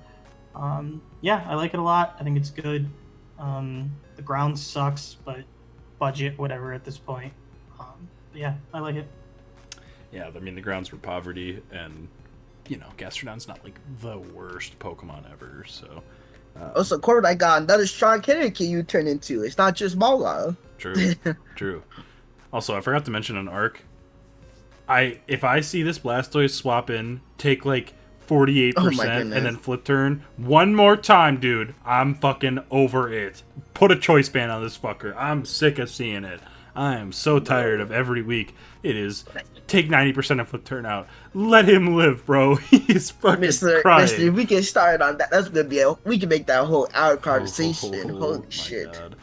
yeah, I like it a lot. I think it's good. The ground sucks, but budget whatever at this point. But yeah, I like it. Yeah, I mean the grounds for poverty, and you know Gastrodon's not like the worst Pokemon ever. So also, Corbin, I got another strong candidate can you turn into. It's not just Mawile. True. Also, I forgot to mention an arc. If I see this Blastoise swap in, take like 48% and then flip turn one more time, dude, I'm fucking over it. Put a choice ban on this fucker. I'm sick of seeing it. I am so tired of every week. It is take 90% of flip turn out. Let him live, bro. He's fucking crying. Mister, we can start on that. That's gonna be we can make that whole hour conversation. Holy shit. God.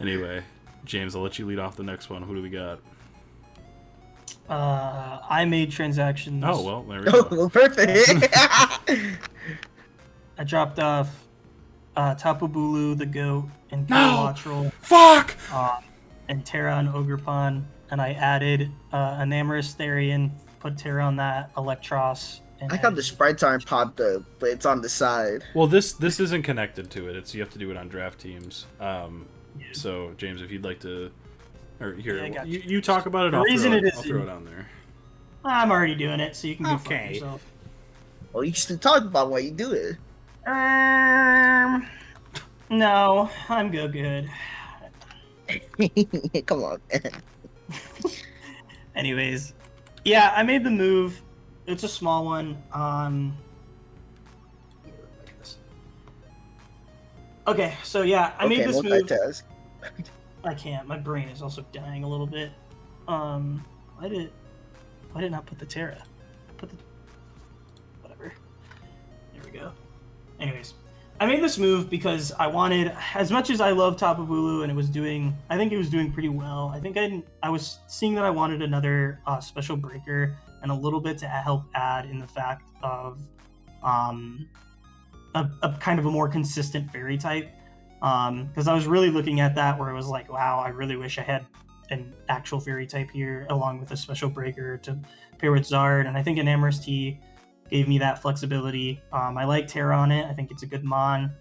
Anyway, James, I'll let you lead off the next one. Who do we got? I made transactions. Oh, well, there we go. Well, perfect. I dropped off Tapu Bulu, the goat, and Kilowattrel. Fuck! And Terra and Ogerpon, and I added Enamorous Therian, put Terra on that, Electros. And I got the Sprite time popped up, but it's on the side. Well, this isn't connected to it. You have to do it on draft teams. So, James, if you'd like to... Or here, Yeah, you talk about it. I'll throw it on there. I'm already doing it, so you can go fuck yourself. Well, you can still talk about why you do it. No, I'm good. Come on. Anyways, yeah, I made the move. It's a small one. Okay, so yeah, I made this move. I can't. My brain is also dying a little bit. Why did not put the Terra? Whatever. There we go. Anyways, I made this move because I wanted, as much as I love Tapu Bulu and I think it was doing pretty well. I was seeing that I wanted another special breaker and a little bit to help add in the fact of a kind of a more consistent fairy type. Because I was really looking at that where it was like, wow, I really wish I had an actual fairy type here along with a special breaker to pair with Zard, and I think Enamorous Tea gave me that flexibility. I like Terra on it. I think it's a good mon,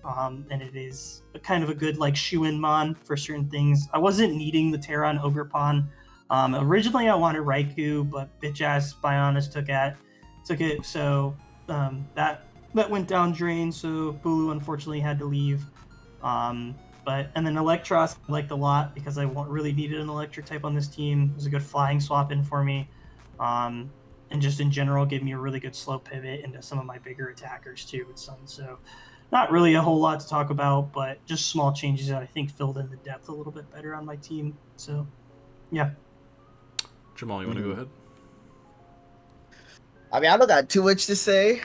and it is kind of a good like shoe-in mon for certain things. I wasn't needing the Terra on Ogerpon. Originally I wanted Raikou, but bitch ass Bionis took it, so that went down drain, so Bulu unfortunately had to leave. And then Electros I liked a lot because I really needed an electric type on this team. It was a good flying swap in for me. And just in general gave me a really good slow pivot into some of my bigger attackers too with Sun. So not really a whole lot to talk about, but just small changes that I think filled in the depth a little bit better on my team. So yeah. Jamal, you want to go ahead? I mean, I don't got too much to say.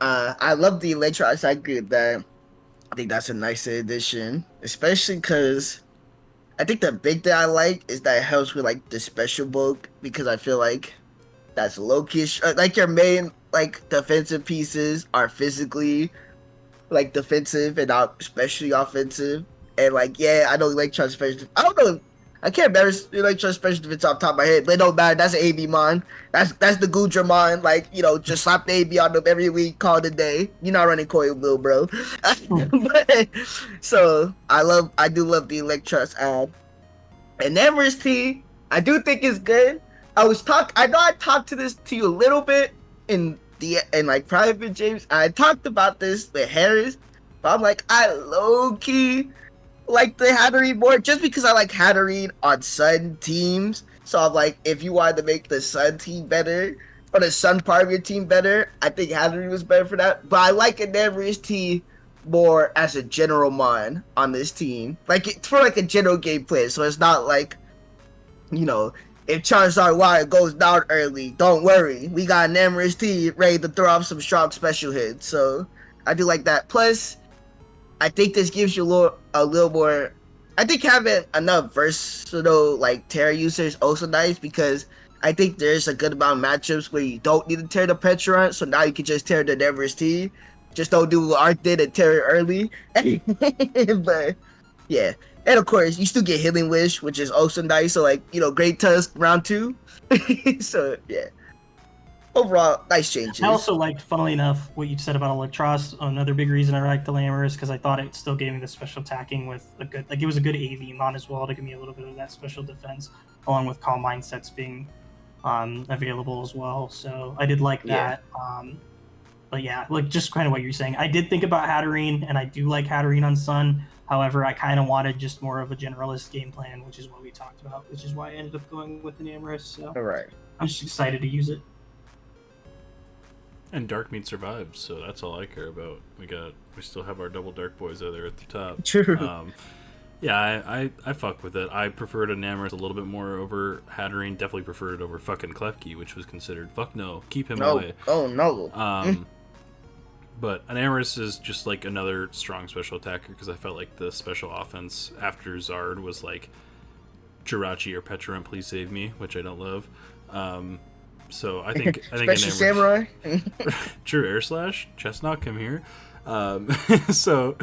I love the Electros. I agree with that. I think that's a nice addition, especially because I think the big thing I like is that it helps with like the special bulk because I feel like that's low-key. Like your main like defensive pieces are physically like defensive and not especially offensive. And like, yeah, I know Electron special. I don't know. I can't remember Electron special defense off the top of my head, but it don't matter. That's an AB mon. That's the Gudra mon. Like, just slap the AB on them every week, call it a day. You're not running coil blue, bro. But, so I do love the Electros ad. And Emrys T, I do think is good. I know I talked to this to you a little bit in like private, James. I talked about this with Harris, but I'm like, I low key like the Hatterene more just because I like Hatterene on Sun teams. So I'm like, if you wanted to make the Sun team better or the Sun part of your team better, I think Hatterene was better for that. But I like Emrys T more as a general mon on this team, like for like a general gameplay. So it's not like, if Charizard Wire goes down early, don't worry. We got an Emrys T ready to throw off some strong special hits. So I do like that. Plus, I think this gives you a little more. I think having enough versatile like Terra users is also nice because I think there's a good amount of matchups where you don't need to tear the Petrarch, so now you can just tear the Emrys T. Just don't do what Art did and tear it early. But yeah. And of course, you still get Healing Wish, which is also nice. So, like, Great Tusk round 2. So, yeah. Overall, nice changes. I also liked, funnily enough, what you said about Electros. Another big reason I liked the Lammer is because I thought it still gave me the special attacking with a good, like, it was a good AV mon as well to give me a little bit of that special defense, along with Calm Mindsets being available as well. So, I did like that. Yeah. But yeah, like, just kind of what you're saying. I did think about Hatterene, and I do like Hatterene on Sun. However, I kind of wanted just more of a generalist game plan, which is what we talked about, which is why I ended up going with the Emrys. So all right. I'm just excited to use it. And Dark Meat survives, so that's all I care about. We still have our double Dark Boys out there at the top. True. Yeah, I fuck with it. I preferred Enamorous a little bit more over Hatterene. Definitely preferred it over fucking Klefki, which was considered fuck no, keep him away. Oh no. But Enamorous is just like another strong special attacker because I felt like the special offense after Zard was like Jirachi or Petrarch, please save me, which I don't love. So I think Special Samurai. True, Air Slash, Chestnut, come here. So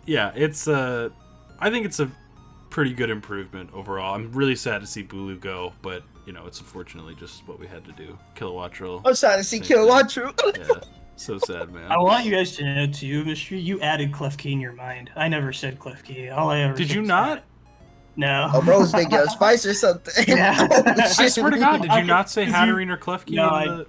yeah, it's I think it's a pretty good improvement overall. I'm really sad to see Bulu go, but it's unfortunately just what we had to do. Kilowattrel. I'm sad to see Kilowattrel. Yeah. So sad, man. I want you guys to know too, Mystery, you added Klefki in your mind. I never said Klefki. All I ever did said you was not? that. No. Oh, bro's thinking of Spice or something. Yeah. I swear to God, did you not say Hatterene or Klefki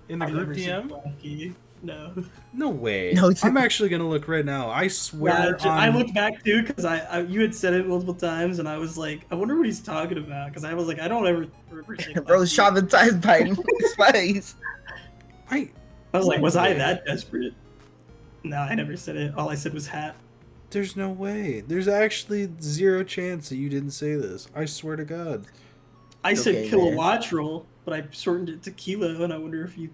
in the I group never said DM? Klefki. No. No way. No, I'm actually gonna look right now. I swear. I looked back too because you had said it multiple times, and I was like, I wonder what he's talking about because I was like, I don't ever remember saying Bro's traumatized by Spice. I was like, was I that desperate? No, I never said it. All I said was hat. There's no way. There's actually zero chance that you didn't say this. I swear to God. I said Kilowattrel, but I shortened it to Kilo, and I wonder if you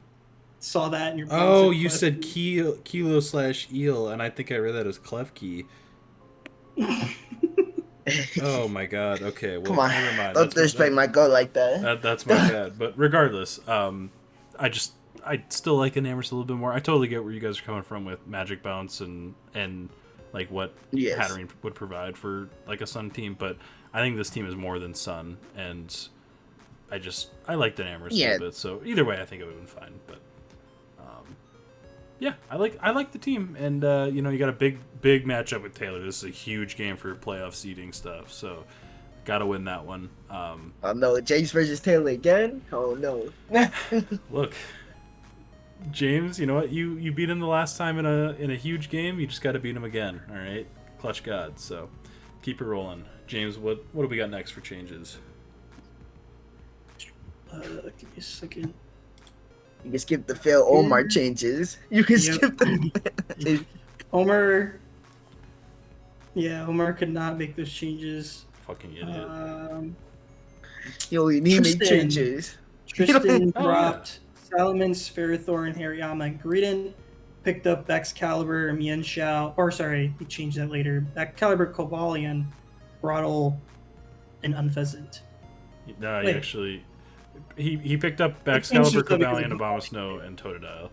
saw that in your. Oh, you said Kilo/Eel, and I think I read that as Klefki. Oh my God. Okay. Well, come on. Never mind. Don't disrespect my goal like that. That's my bad. But regardless, I still like Enamorous a little bit more. I totally get where you guys are coming from with Magic Bounce and like what Hatterene would provide for like a Sun team, but I think this team is more than Sun, and I like the Enamorous a little bit. So either way, I think it would have been fine. But yeah, I like the team, and you got a big matchup with Taylor. This is a huge game for playoff seeding stuff, so gotta win that one. Oh no, James versus Taylor again? Oh no. Look, James, you know what? You beat him the last time in a huge game. You just got to beat him again. All right, clutch God. So keep it rolling, James. What do we got next for changes? Give me a second. You can skip the fail Omar changes. You can skip the Omar. Yeah, Omar could not make those changes. Fucking idiot. You need to make changes. Tristan dropped Salamence, Ferrothorn, Hariyama, and Greedent. Picked up Excalibur, Mienshao, or sorry, he changed that later. Excalibur, Cobalion, Grotle, and Unpheasant. No, he actually he picked up Excalibur, Cobalion, Abomasnow, and Totodile.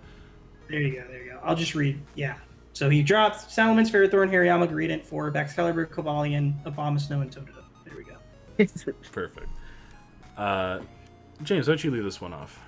There you go. I'll just read. Yeah. So he dropped Salamence, Ferrothorn, Hariyama, Greedent for Excalibur, Cobalion, Abomasnow, and Totodile. There we go. Perfect. James, why don't you leave this one off?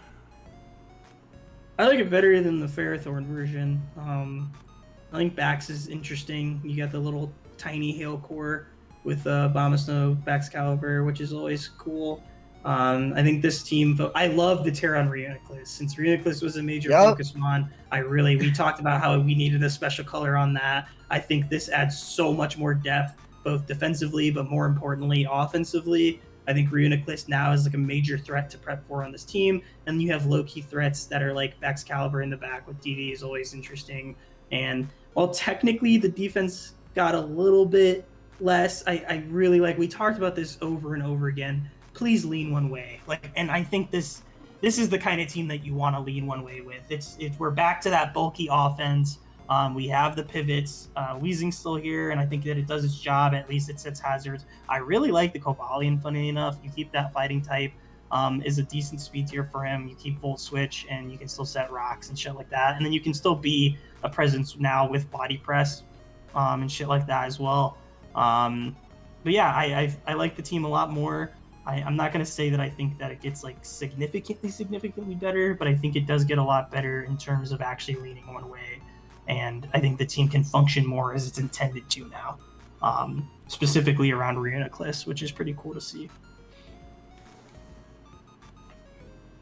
I like it better than the Ferrothorn version. I think Bax is interesting. You got the little tiny hail core with Abomasnow, Excalibur, which is always cool. I think this team, I love the Terra on Reuniclus. Since Reuniclus was a major focus on, we talked about how we needed a special color on that. I think this adds so much more depth, both defensively, but more importantly, offensively. I think Reuniclus now is like a major threat to prep for on this team. And you have low-key threats that are like Excalibur in the back with DD is always interesting. And while technically the defense got a little bit less, I really like, we talked about this over and over again. Please lean one way. And I think this is the kind of team that you want to lean one way with. We're back to that bulky offense. We have the pivots. Weezing's still here, and I think that it does its job. At least it sets hazards. I really like the Cobalion, funny enough. You keep that fighting type. Is a decent speed tier for him. You keep Volt Switch, and you can still set rocks and shit like that. And then you can still be a presence now with Body Press and shit like that as well. But yeah, I like the team a lot more. I'm not going to say that I think that it gets like significantly better, but I think it does get a lot better in terms of actually leaning one way. And I think the team can function more as it's intended to now, specifically around Reuniclus, which is pretty cool to see.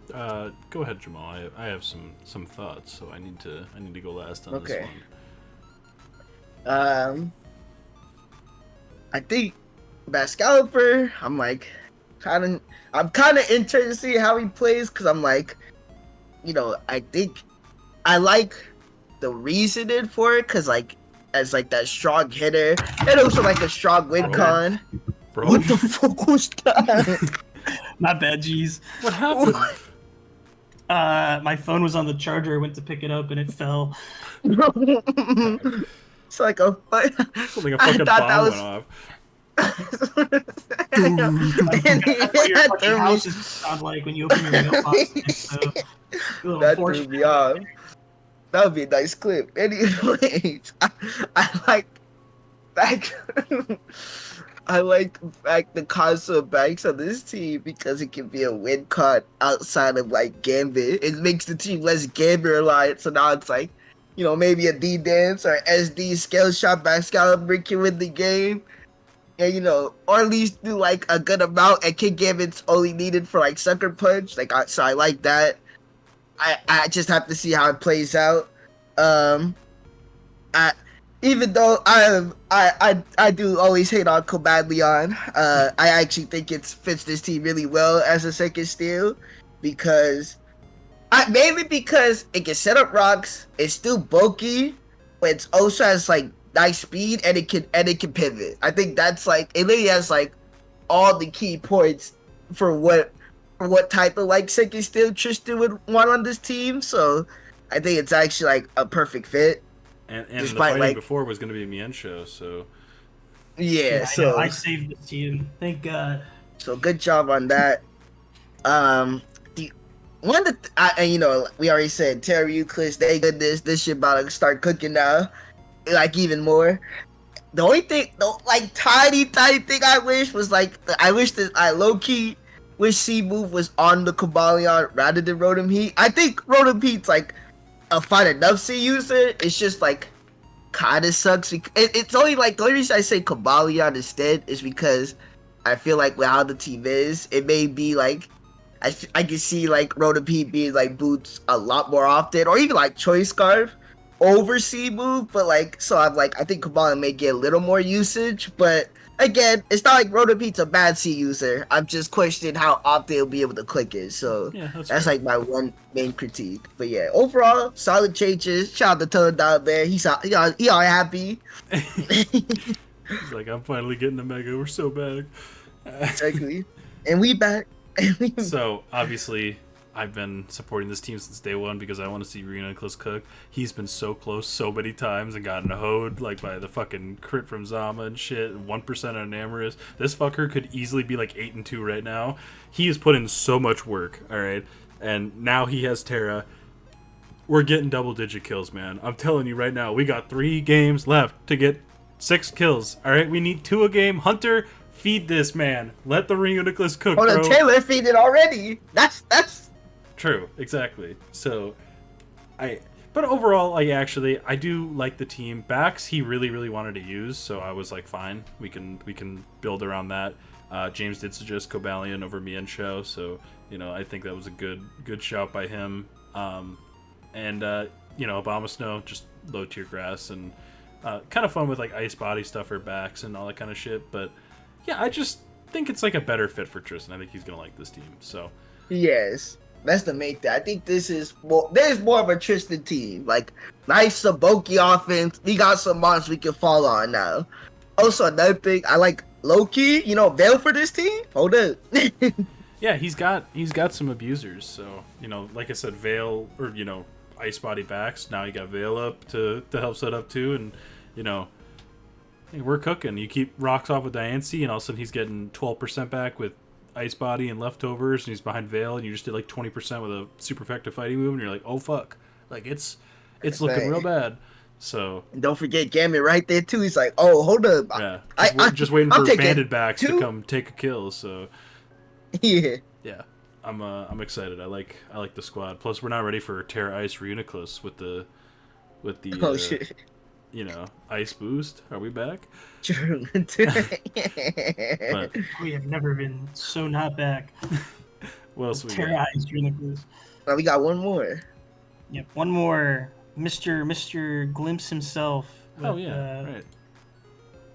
Go ahead, Jamal. I have some thoughts, so I need to go last on this one. I think Excalibur, I'm kind of interested to see how he plays, because I'm like, I think I like the reasoning for it, because as that strong hitter and also a strong win con. Bro. What the fuck was that? My bad, G's. What happened? My phone was on the charger. I went to pick it up and it fell. It's like a fucking bomb went off. Your houses sound like when you open your mailbox. So, that threw me off. That would be a nice clip. Anyways, I like the console banks on this team because it can be a win con outside of Gambit. It makes the team less Gambit reliant. So now it's maybe a D dance or SD scale shot by Excalibur can win the game. And or at least do a good amount, and King Gambit's only needed for Sucker Punch. So I like that. I just have to see how it plays out. Even though I do always hate on Cobalion, I actually think it fits this team really well as a second steal, mainly because it can set up rocks. It's still bulky, but it also has nice speed, and it can pivot. I think that's it literally has all the key points for what type of second steal Tristan would want on this team. So I think it's actually a perfect fit. And the fighting before was going to be Mienshao, so yeah. So I saved the team. Thank God. So good job on that. The one that we already said Terra Euclid, they good. This shit about to start cooking now. Even more. The only thing, tiny thing I wish was I wish that I low key wish C move was on the Cobalion rather than Rotom Heat. I think Rotom Heat's a fine enough C user. It's just kind of sucks. It's only the only reason I say Cobalion instead is because I feel with how the team is, it may be I can see Rotom Heat being boots a lot more often, or even Choice Scarf over C move, but so I think Cobalion may get a little more usage, but again, it's not Rotom Heat's a bad C user. I'm just questioning how often he'll be able to click it. So yeah, that's my one main critique. But yeah, overall, solid changes. Shout out to Toad down there. He all happy. He's I'm finally getting a Mega. We're so bad. Exactly. And we back. So obviously, I've been supporting this team since day one because I want to see Nicholas cook. He's been so close so many times and gotten hoed like by the fucking crit from Zama and shit. 1% on Amorous. This fucker could easily be like 8-2 right now. He has put in so much work. All right, and now he has Terra. We're getting double-digit kills, man. I'm telling you right now, we got 3 games left to get 6 kills. All right, we need 2 a game. Hunter, feed this man. Let the Nicholas cook. Oh, bro. the Taylor feed it already. That's true. Exactly. So, but overall, like actually, I do like the team. Backs he really wanted to use, so I was like, fine, we can build around that. James did suggest Cobalion over Mienshao, so I think that was a good shout by him. And Obama Snow, just low tier grass and kind of fun with like ice body stuff for backs and all that kind of shit. But yeah, I just think it's like a better fit for Tristan. I think he's gonna like this team. So yes. That's the main thing. I think there's more of a Tristan team. Like, nice Saboki offense. We got some monsters we can fall on now. Also, another thing, I like low-key, Veil for this team. Hold up. Yeah, he's got some abusers. So, like I said, Veil, or, Ice Body backs. Now you got Veil up to help set up too. And, hey, we're cooking. You keep rocks off with Diancie, and all of a sudden he's getting 12% back with Ice Body and leftovers, and he's behind Veil, and you just did like 20% with a super effective fighting move, and you're like, oh fuck, like it's looking real bad. So and don't forget Gambit right there too. He's like, oh, hold up, yeah, just waiting for banded backs to come take a kill. So yeah, I'm excited. I like the squad. Plus, we're not ready for Terra Ice Reuniclus with the oh shit. ice boost. Are we back? True. But we have never been so not back. What else we Terra got? Ice Reuniclus. Oh, we got one more. Yep, one more. Mr. Glimpse himself. With, right.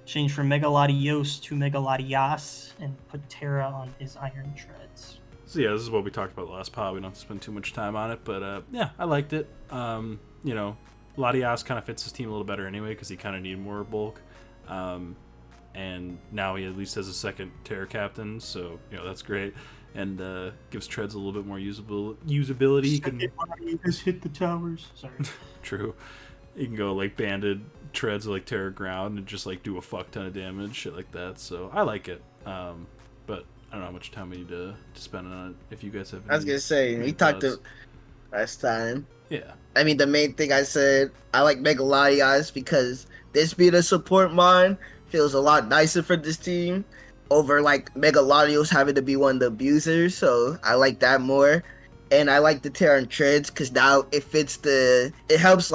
Change from Megaladios to Megaladias and put Terra on his iron treads. So yeah, this is what we talked about last pod. We don't have to spend too much time on it, but yeah, I liked it. Latias kind of fits his team a little better anyway because he kind of needed more bulk. And now he at least has a second Terror Captain, so that's great. And gives Treads a little bit more usability. He can just hit the towers. Sorry. True. You can go like banded Treads like Terror Ground and just like do a fuck ton of damage, shit like that. So I like it. But I don't know how much time we need to spend on it. If you guys have, I was gonna say we talked to last time. Yeah. I mean, the main thing I said, I like Megaladias because this being a support mon feels a lot nicer for this team over like Megaladios having to be one of the abusers. So I like that more. And I like the Terran Treads because now it helps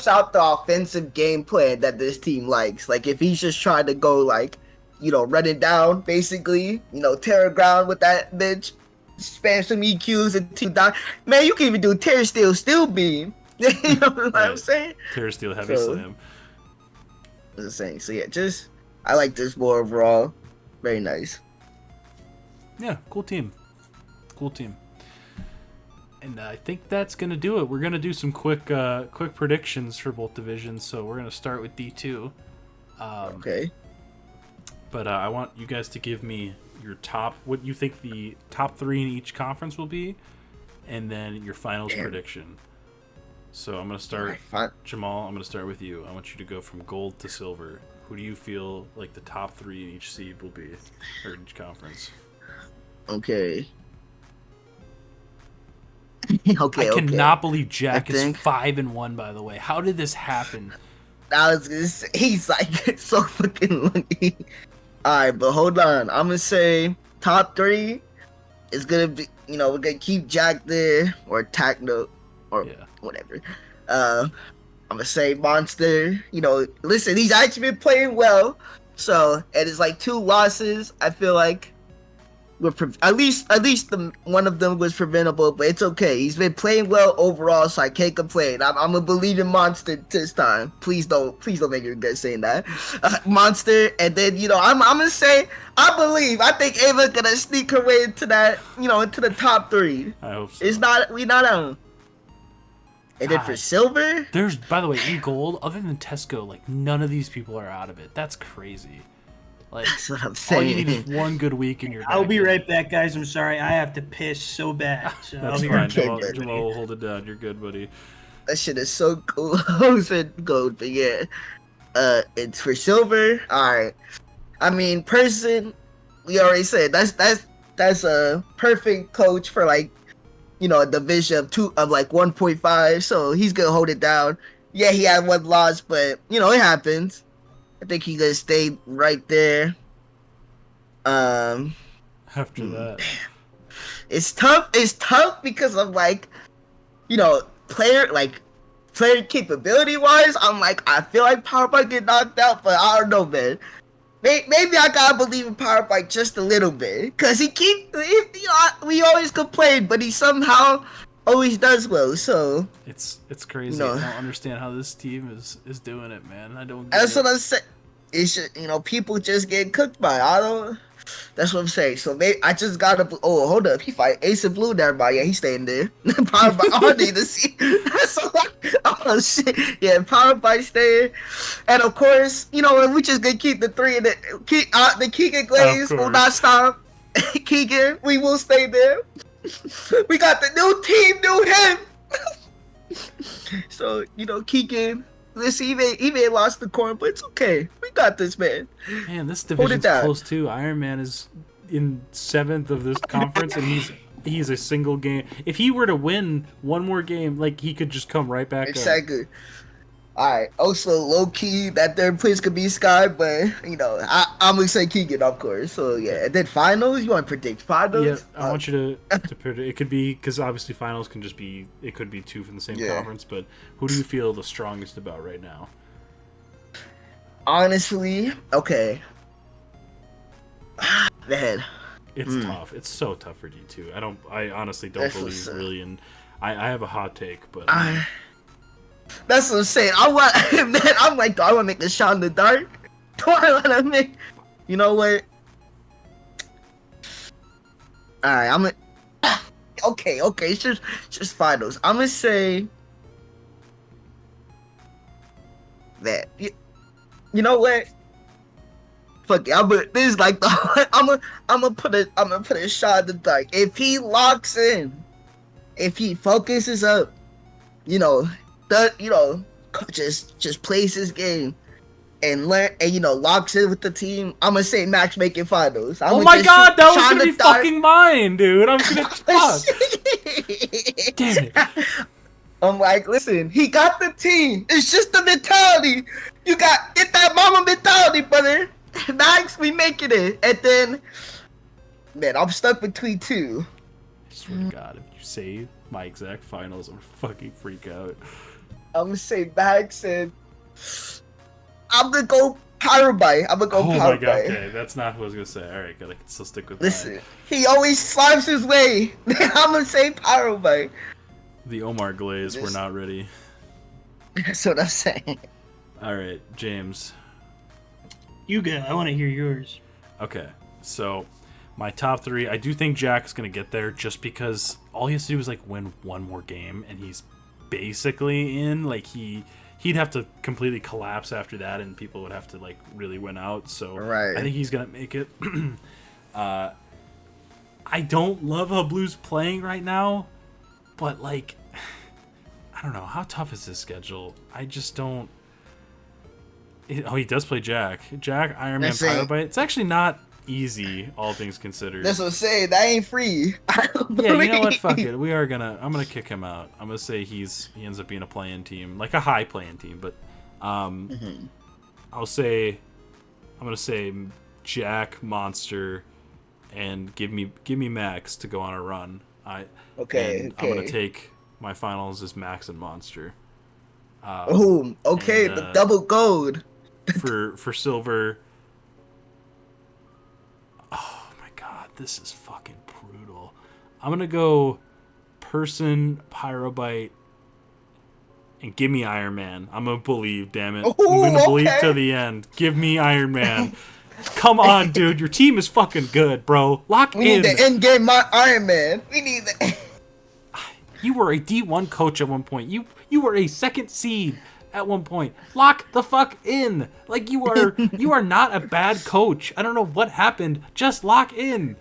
out the offensive game plan that this team likes. Like if he's just trying to go like, run it down, basically, Terra Ground with that bitch. Spam some EQs and two down. Man, you can even do Terror Steel Beam. You know what I'm saying? Terror Steel Heavy Slam. I'm saying. So yeah, I like this more overall. Very nice. Yeah, cool team. And I think that's gonna do it. We're gonna do some quick predictions for both divisions. So we're gonna start with D2. Okay. But I want you guys to give me your what you think the top 3 in each conference will be, and then your finals prediction. So I'm going to start, Jamal, I'm going to start with you. I want you to go from gold to silver. Who do you feel like the top 3 in each seed will be, or in each conference? Okay. I cannot believe Jack is 5-1, by the way. How did this happen? I was gonna say, he's like so fucking lucky. Alright, but hold on. I'm gonna say top 3 is gonna be, we're gonna keep Jack there or Techno or whatever. I'm gonna say Monster. Listen, he's actually been playing well. So, and it's like 2 losses. I feel like at least one of them was preventable, but it's okay. He's been playing well overall, so I can't complain. I'm gonna believe in Monster this time. Please don't make me regret saying that. Monster, and then I'm gonna say I think Ava gonna sneak her way into that into the top 3. I hope so. We not on. And then for silver, by the way, in gold, other than Tesco, like none of these people are out of it. That's crazy. Like, That's what I'm all saying. you need is one good week in your. I'll be right back, guys. I'm sorry. I have to piss so bad. So That's I'll be fine. right Okay, Jamal, buddy. Jamal will hold it down. You're good, buddy. That shit is so close and gold, but yeah. It's for silver. Alright. I mean, person, we already said that's a perfect coach for like, you know, a division of like 1.5. So he's gonna hold it down. Yeah, he had one loss, but you know, it happens. I think he gonna stay right there. After that, It's tough. It's tough because I'm like, you know, player capability wise, I'm like, I feel like Power Bike get knocked out, but I don't know, man. Maybe I gotta believe in Power Bike just a little bit, cause we always complain, but he somehow always does well. So it's crazy. No. I don't understand how this team is doing it, man. I don't. that's Get what it. I'm saying. It's just, you know, people just get cooked by it. I don't. That's what I'm saying. So maybe I just gotta. Oh, hold up. He fight Ace of Blue there, but yeah, he's staying there. Power Bike. I need to see. So, oh shit. Yeah, Power Bike staying, and of course, you know, we just gonna keep the three and the Keegan Glaze will not stop. Keegan, we will stay there. We got the new team, new him. So you know, Keegan. Listen, he may lost the corn, but it's okay. We got this, man. Man, this it division's down. close too. Iron Man is in 7th of this conference, and he's a single game. If he were to win one more game, like he could just come right back up. Exactly. All right. Also, low key, that third place could be Sky, but you know, I'm gonna say Keegan, of course. So yeah, and then finals. You want to predict finals? Yeah, I want you to predict. It could be because obviously finals can just be. It could be two from the same conference, but who do you feel the strongest about right now? Honestly, okay. Man, It's tough. It's so tough for D2. I honestly don't That's believe what's up. really in. I have a hot take, but that's what I'm saying. I want, man. I'm like, do I want to make a shot in the dark? Do I want to make? You know what? All right, I'm gonna. Okay, it's just finals. I'm gonna say that. You know what? Fuck it. This is like the. I'm gonna put a shot in the dark. If he locks in, if he focuses up, you know, just plays his game and learn and you know locks in with the team. I'm gonna say Max making finals. oh my god, that was gonna be fucking mine, dude. I'm gonna fuck. Damn it. I'm like, listen, he got the team. It's just the mentality. You got get that mama mentality, brother. Max, we making it, and then, man, I'm stuck between two. I swear to God, if you say my exact finals, I'm fucking freak out. I'm gonna say Max, and I'm gonna go Pyrobite. I'm gonna go Oh Pyrobite. my god, okay, that's not what I was gonna say. Alright, good, I can still stick with Listen, mine. he always slimes his way. I'm gonna say Pyrobite. The Omar Glaze, we're not ready. That's what I'm saying. Alright, James. You go. I want to hear yours. Okay, so my top three, I do think Jack's gonna get there just because all he has to do is like win one more game and he's basically in. Like he'd have to completely collapse after that and people would have to like really win out. So Right. I think he's gonna make it. I don't love how Blue's playing right now, but like I don't know, how tough is his schedule? I just don't. He does play Jack, Iron Man, That's it. Pyrobite. It's actually not easy, all things considered. That's what I'm saying. That ain't free. Yeah, you know what? Fuck it. I'm gonna kick him out. I'm gonna say he ends up being a play-in team, like a high play-in team. But I'm gonna say Jack, Monster, and give me Max to go on a run. Okay. I'm gonna take my finals as Max and Monster. Oh, okay. and, The double gold. For silver. Oh my god, this is fucking brutal. I'm gonna go person, Pyrobite, and give me Iron Man. I'm gonna believe, damn it. I'm gonna believe okay. to the end. Give me Iron Man. Come on, dude. Your team is fucking good, bro. Lock We in. need the end game Iron Man. We need the. You were a D1 coach at one point. You were a second seed at one point. Lock the fuck in. Like, you are not a bad coach. I don't know what happened. Just lock in.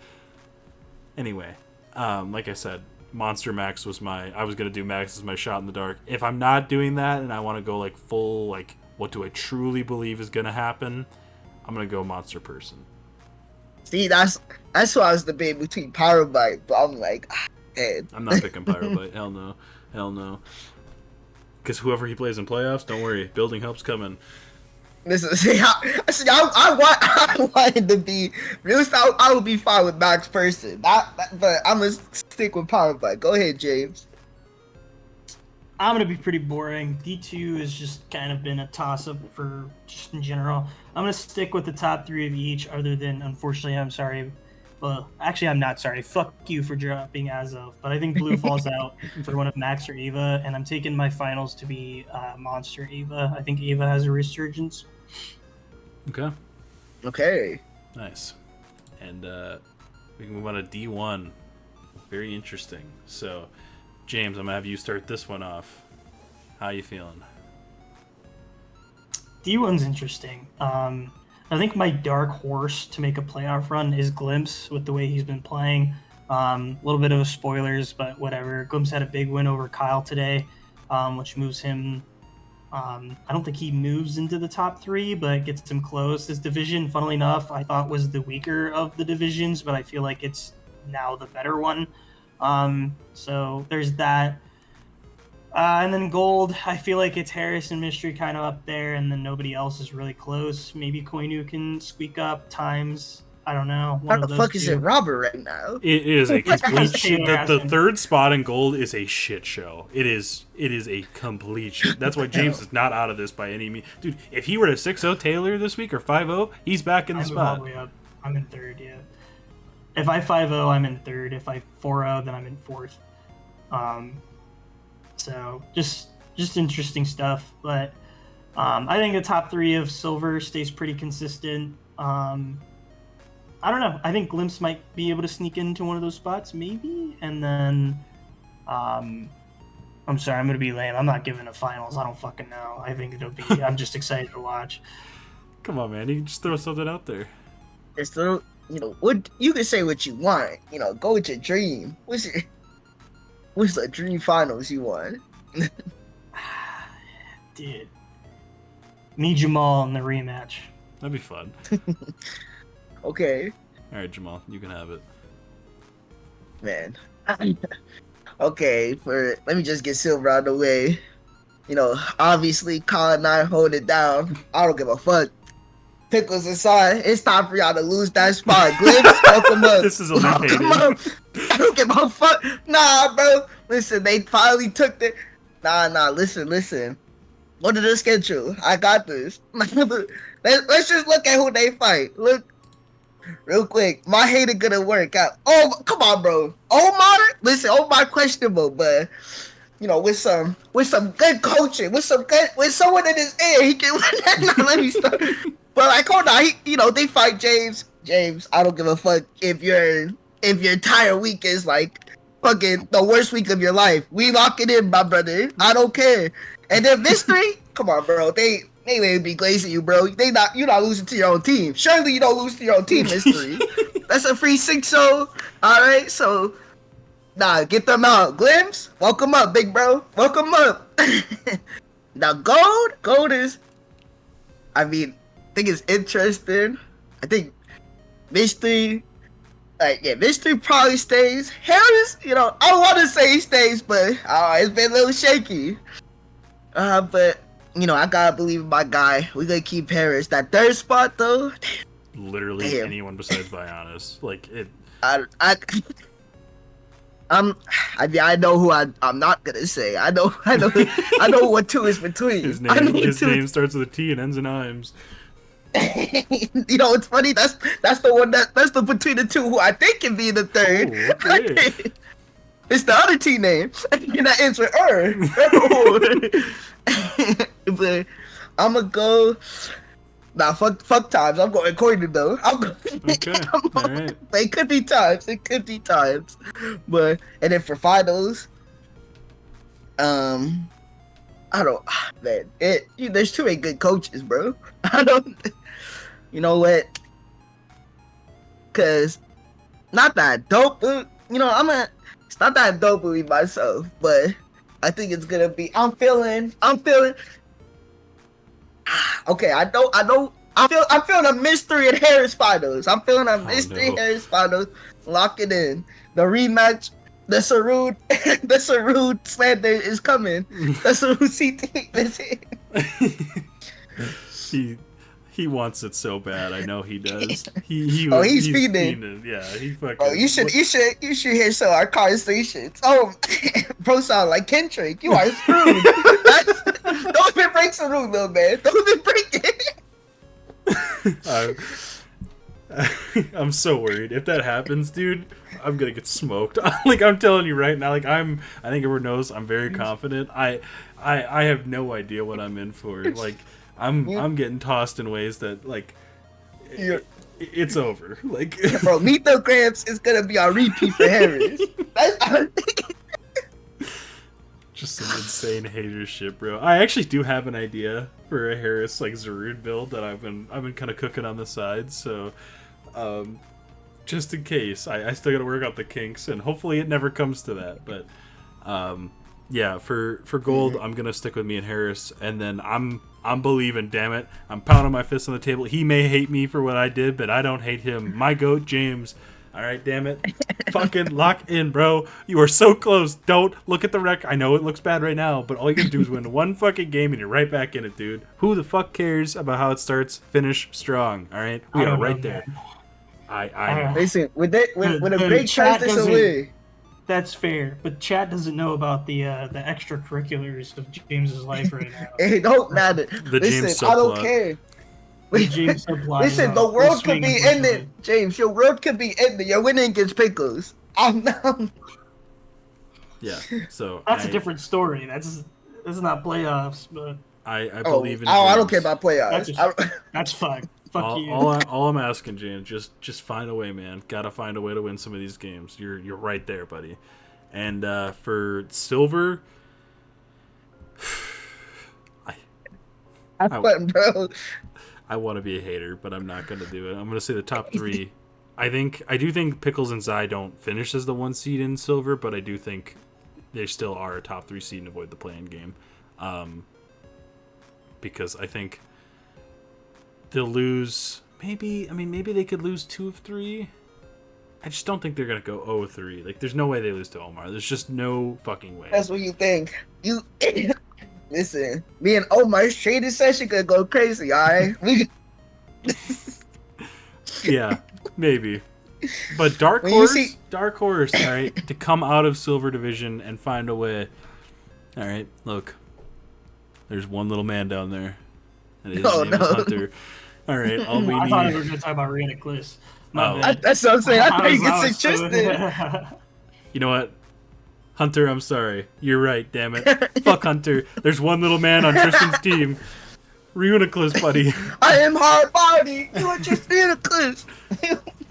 Anyway, like I said, Monster Max was I was going to do Max as my shot in the dark. If I'm not doing that and I want to go like full, like, what do I truly believe is going to happen, I'm going to go Monster Person. See, that's why I was debating between Pyrobite, but I'm like, man. I'm not picking Pyrobite. Hell no. Because whoever he plays in playoffs, don't worry, building help's coming. Listen, see, I wanted to be real. I would be fine with Max Person, but I'm gonna stick with Pyrobite. Go ahead, James. I'm gonna be pretty boring. D2 has just kind of been a toss-up for just in general. I'm gonna stick with the top 3 of each, other than, unfortunately, I'm sorry. Well, actually, I'm not sorry. Fuck you for dropping Azov. But I think Blue falls out for one of Max or Eva, and I'm taking my finals to be Monster Eva. I think Eva has a resurgence. Okay. Nice. And we can move on to D1. Very interesting. So, James, I'm going to have you start this one off. How you feeling? D1's interesting. I think my dark horse to make a playoff run is Glimpse, with the way he's been playing. A little bit of a spoilers, but whatever. Glimpse had a big win over Kyle today, which moves him. I don't think he moves into the top 3, but gets him close. This division, funnily enough, I thought was the weaker of the divisions, but I feel like it's now the better one. So there's that. And then Gold, I feel like it's Harris and Mystery kind of up there, and then nobody else is really close. Maybe Koinu can squeak up times. I don't know. How the fuck is it Robert right now? It is a complete shit. The third spot in Gold is a shit show. It is a complete shit. That's why James is not out of this by any means. Dude, if he were to 6-0 Taylor this week or 5-0, he's back in the spot. All the way up. I'm in 3rd, yeah. If I 5-0, I'm in 3rd. If I 4-0, then I'm in 4th. So just interesting stuff. But I think the top 3 of Silver stays pretty consistent. I don't know. I think Glimpse might be able to sneak into one of those spots, maybe. And then, I'm sorry, I'm going to be lame. I'm not giving a finals. I don't fucking know. I think it'll be, I'm just excited to watch. Come on, man. You can just throw something out there. It's throw, what you can say what you want. Go with your dream. What's the dream finals you want? Dude. Me, Jamal in the rematch. That'd be fun. Okay. All right, Jamal, you can have it. Man. Okay, let me just get Silver out of the way. Obviously, Colin and I hold it down. I don't give a fuck. Pickles aside, it's time for y'all to lose that spot. Glimpse, welcome up. This is a welcome up. I don't give a fuck. Nah, bro. Listen, they finally took the. Nah. Listen. Go to the schedule. I got this. Let's just look at who they fight. Look. Real quick, my hater gonna work out. Oh, come on, bro. Omar, listen, Omar questionable, but with some good coaching, with someone in his ear, he can win that. Now, let me start. But like, hold on, they fight James. James, I don't give a fuck if your entire week is like fucking the worst week of your life. We lock it in, my brother. I don't care. And then Mystery, come on, bro. They may be glazing you, bro. You're not losing to your own team. Surely you don't lose to your own team, Mystery. That's a free 6-0. Alright, so get them out. Glimpse, welcome up, big bro. Welcome up. Now Gold is I think it's interesting. I think Mystery Mystery probably stays. Harris, I want to say he stays, but it's been a little shaky. But I gotta believe in my guy. We gonna keep Harris. That 3rd spot though. Literally anyone besides Bionis. Like it. I know who I'm not gonna say. I know what 2 is between. His name starts with a T and ends in Imes. It's funny. That's the one that's the between the 2 who I think can be the 3rd. Oh, okay. It's the other T name. And that ends with But I'm gonna go. Nah, fuck times. I'm going Koinu though. Okay. All right. It could be times. But and then for finals, I don't, man. There's too many good coaches, bro. I don't. You know what? Cause not that I don't, it's not that I don't believe myself, but I think it's gonna be. I'm feeling. Okay, I'm feeling a mystery in Harris finals. I'm feeling a mystery in Harris finals. Lock it in. The rematch. The Sarud slander is coming. The Sarud CT is here. He wants it so bad. I know he does. He's feeding. Yeah, he fucking. Oh, you should hear some of our conversations. Oh, bro, sound like Kendrick. You are screwed. Don't even break Sarud, little man. Don't even break it. I'm so worried. If that happens, dude, I'm gonna get smoked. Like, I'm telling you right now. Like, I think everyone knows I'm very confident. I have no idea what I'm in for. Like, I'm getting tossed in ways that, like, it's over. Like, bro, Meet the Gramps is gonna be on repeat for Harris. Just some insane hater shit, bro. I actually do have an idea for a Harris like Zarud build that I've been kind of cooking on the side. So, just in case, I still got to work out the kinks, and hopefully it never comes to that. But, yeah, for gold, I'm gonna stick with me and Harris, and then I'm believing. Damn it, I'm pounding my fist on the table. He may hate me for what I did, but I don't hate him. My goat, James. All right, damn it. Fucking lock in, bro. You are so close. Don't look at the rec. I know it looks bad right now, but all you can do is win one fucking game and you're right back in it, dude. Who the fuck cares about how it starts? Finish strong, all right? We are right there. I listen, when a great tries this away. That's fair, but chat doesn't know about the extracurriculars of James's life right now. It don't matter. Listen, I don't care. Listen, the world could be ended, James. Your world could be ended. You're winning against Pickles. Yeah, so that's a different story. That's not playoffs, but I believe in. I don't care about playoffs. That's fine. Fuck you. All I'm asking, James, just find a way, man. Gotta find a way to win some of these games. You're right there, buddy. And for silver, bro. I want to be a hater, but I'm not going to do it. I'm going to say the top three. I do think Pickles and Zai don't finish as the 1 seed in silver, but I do think they still are a top 3 seed and avoid the play-in game. Because I think they'll lose. Maybe they could lose 2 of 3. I just don't think they're going to go 0-3. Like, there's no way they lose to Omar. There's just no fucking way. That's what you think. Listen, me and Omar's trading session could go crazy, alright? Yeah, maybe. But Dark Horse, alright, to come out of Silver Division and find a way. Alright, look. There's one little man down there. And his name is Hunter. Alright, all we need. I thought we were going to talk about Rihanna Kliss. That's what I'm saying. I thought you get suggested. You know what? Hunter, I'm sorry. You're right, damn it. Fuck Hunter. There's one little man on Tristan's team. Reuniclus, buddy. I am hard body. You are just Reuniclus.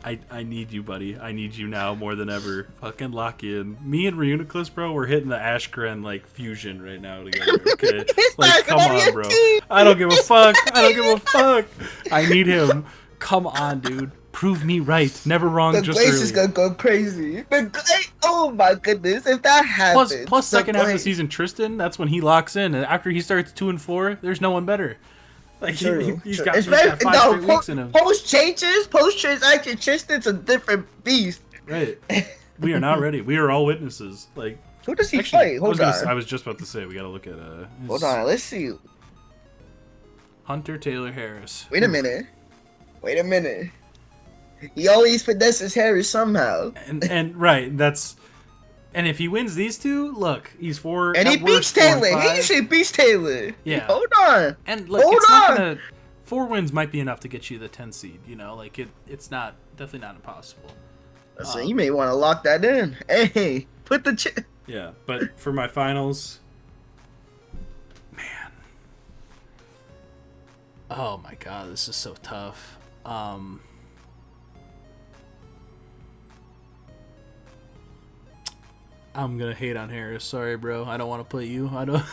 I need you, buddy. I need you now more than ever. Fucking lock in. Me and Reuniclus, bro, we're hitting the Ashgren, like, fusion right now together, okay? Like, come on, bro. I don't give a fuck. I need him. Come on, dude. Prove me right. Never wrong. The just Glaze early. is gonna go crazy. Oh my goodness! If that happens, plus second half of the season, Tristan. That's when he locks in, and after he starts 2-4, there's no one better. Like he's got 5 straight weeks in him. Post transaction, Tristan's a different beast. Right. We are not ready. We are all witnesses. Like, who does he fight? Hold on. I was just about to say we got to look at. Hold on. Let's see. Hunter Taylor Harris. Wait a minute. He always finesses Harris somehow. And right, that's. And if he wins these two, look, he's 4. And he beats Taylor. He usually beats Taylor. Yeah. Hold on. And look, it's not gonna. 4 wins might be enough to get you the 10 seed. You know, like it's not definitely not impossible. So you may want to lock that in. Hey, put the. Yeah, but for my finals, man. Oh my god, this is so tough. I'm gonna hate on Harris. Sorry, bro. I don't want to play you. I don't.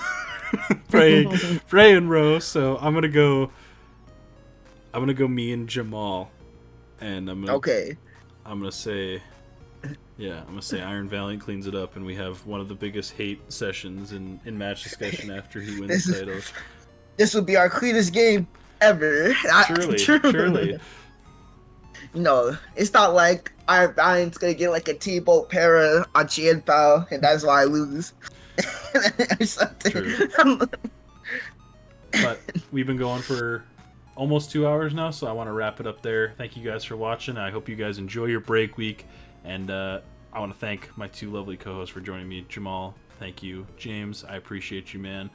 praying row. So I'm gonna go me and Jamal, and I'm gonna say Iron Valiant cleans it up, and we have one of the biggest hate sessions in match discussion after he wins the title. This will be our cleanest game ever. Surely. It's not like Iron Valiant's gonna get like a T-Bolt para on Chien Pao, and that's why I lose. Or something. True. But we've been going for almost 2 hours now, so I want to wrap it up there. Thank you guys for watching. I hope you guys enjoy your break week, and I want to thank my two lovely co-hosts for joining me. Jamal, thank you. James, I appreciate you, man.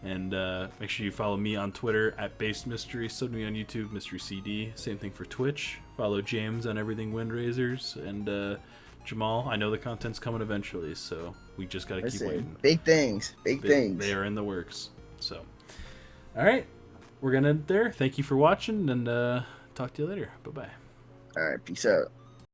And make sure you follow me on Twitter at Based Mystery. Sub me on YouTube, Mystery CD. Same thing for Twitch. Follow James on everything Windrazers. And Jamal, I know the content's coming eventually, so we just got to keep waiting. Big things. Big things. They are in the works. So, all right. We're going to end there. Thank you for watching, and talk to you later. Bye-bye. All right. Peace out.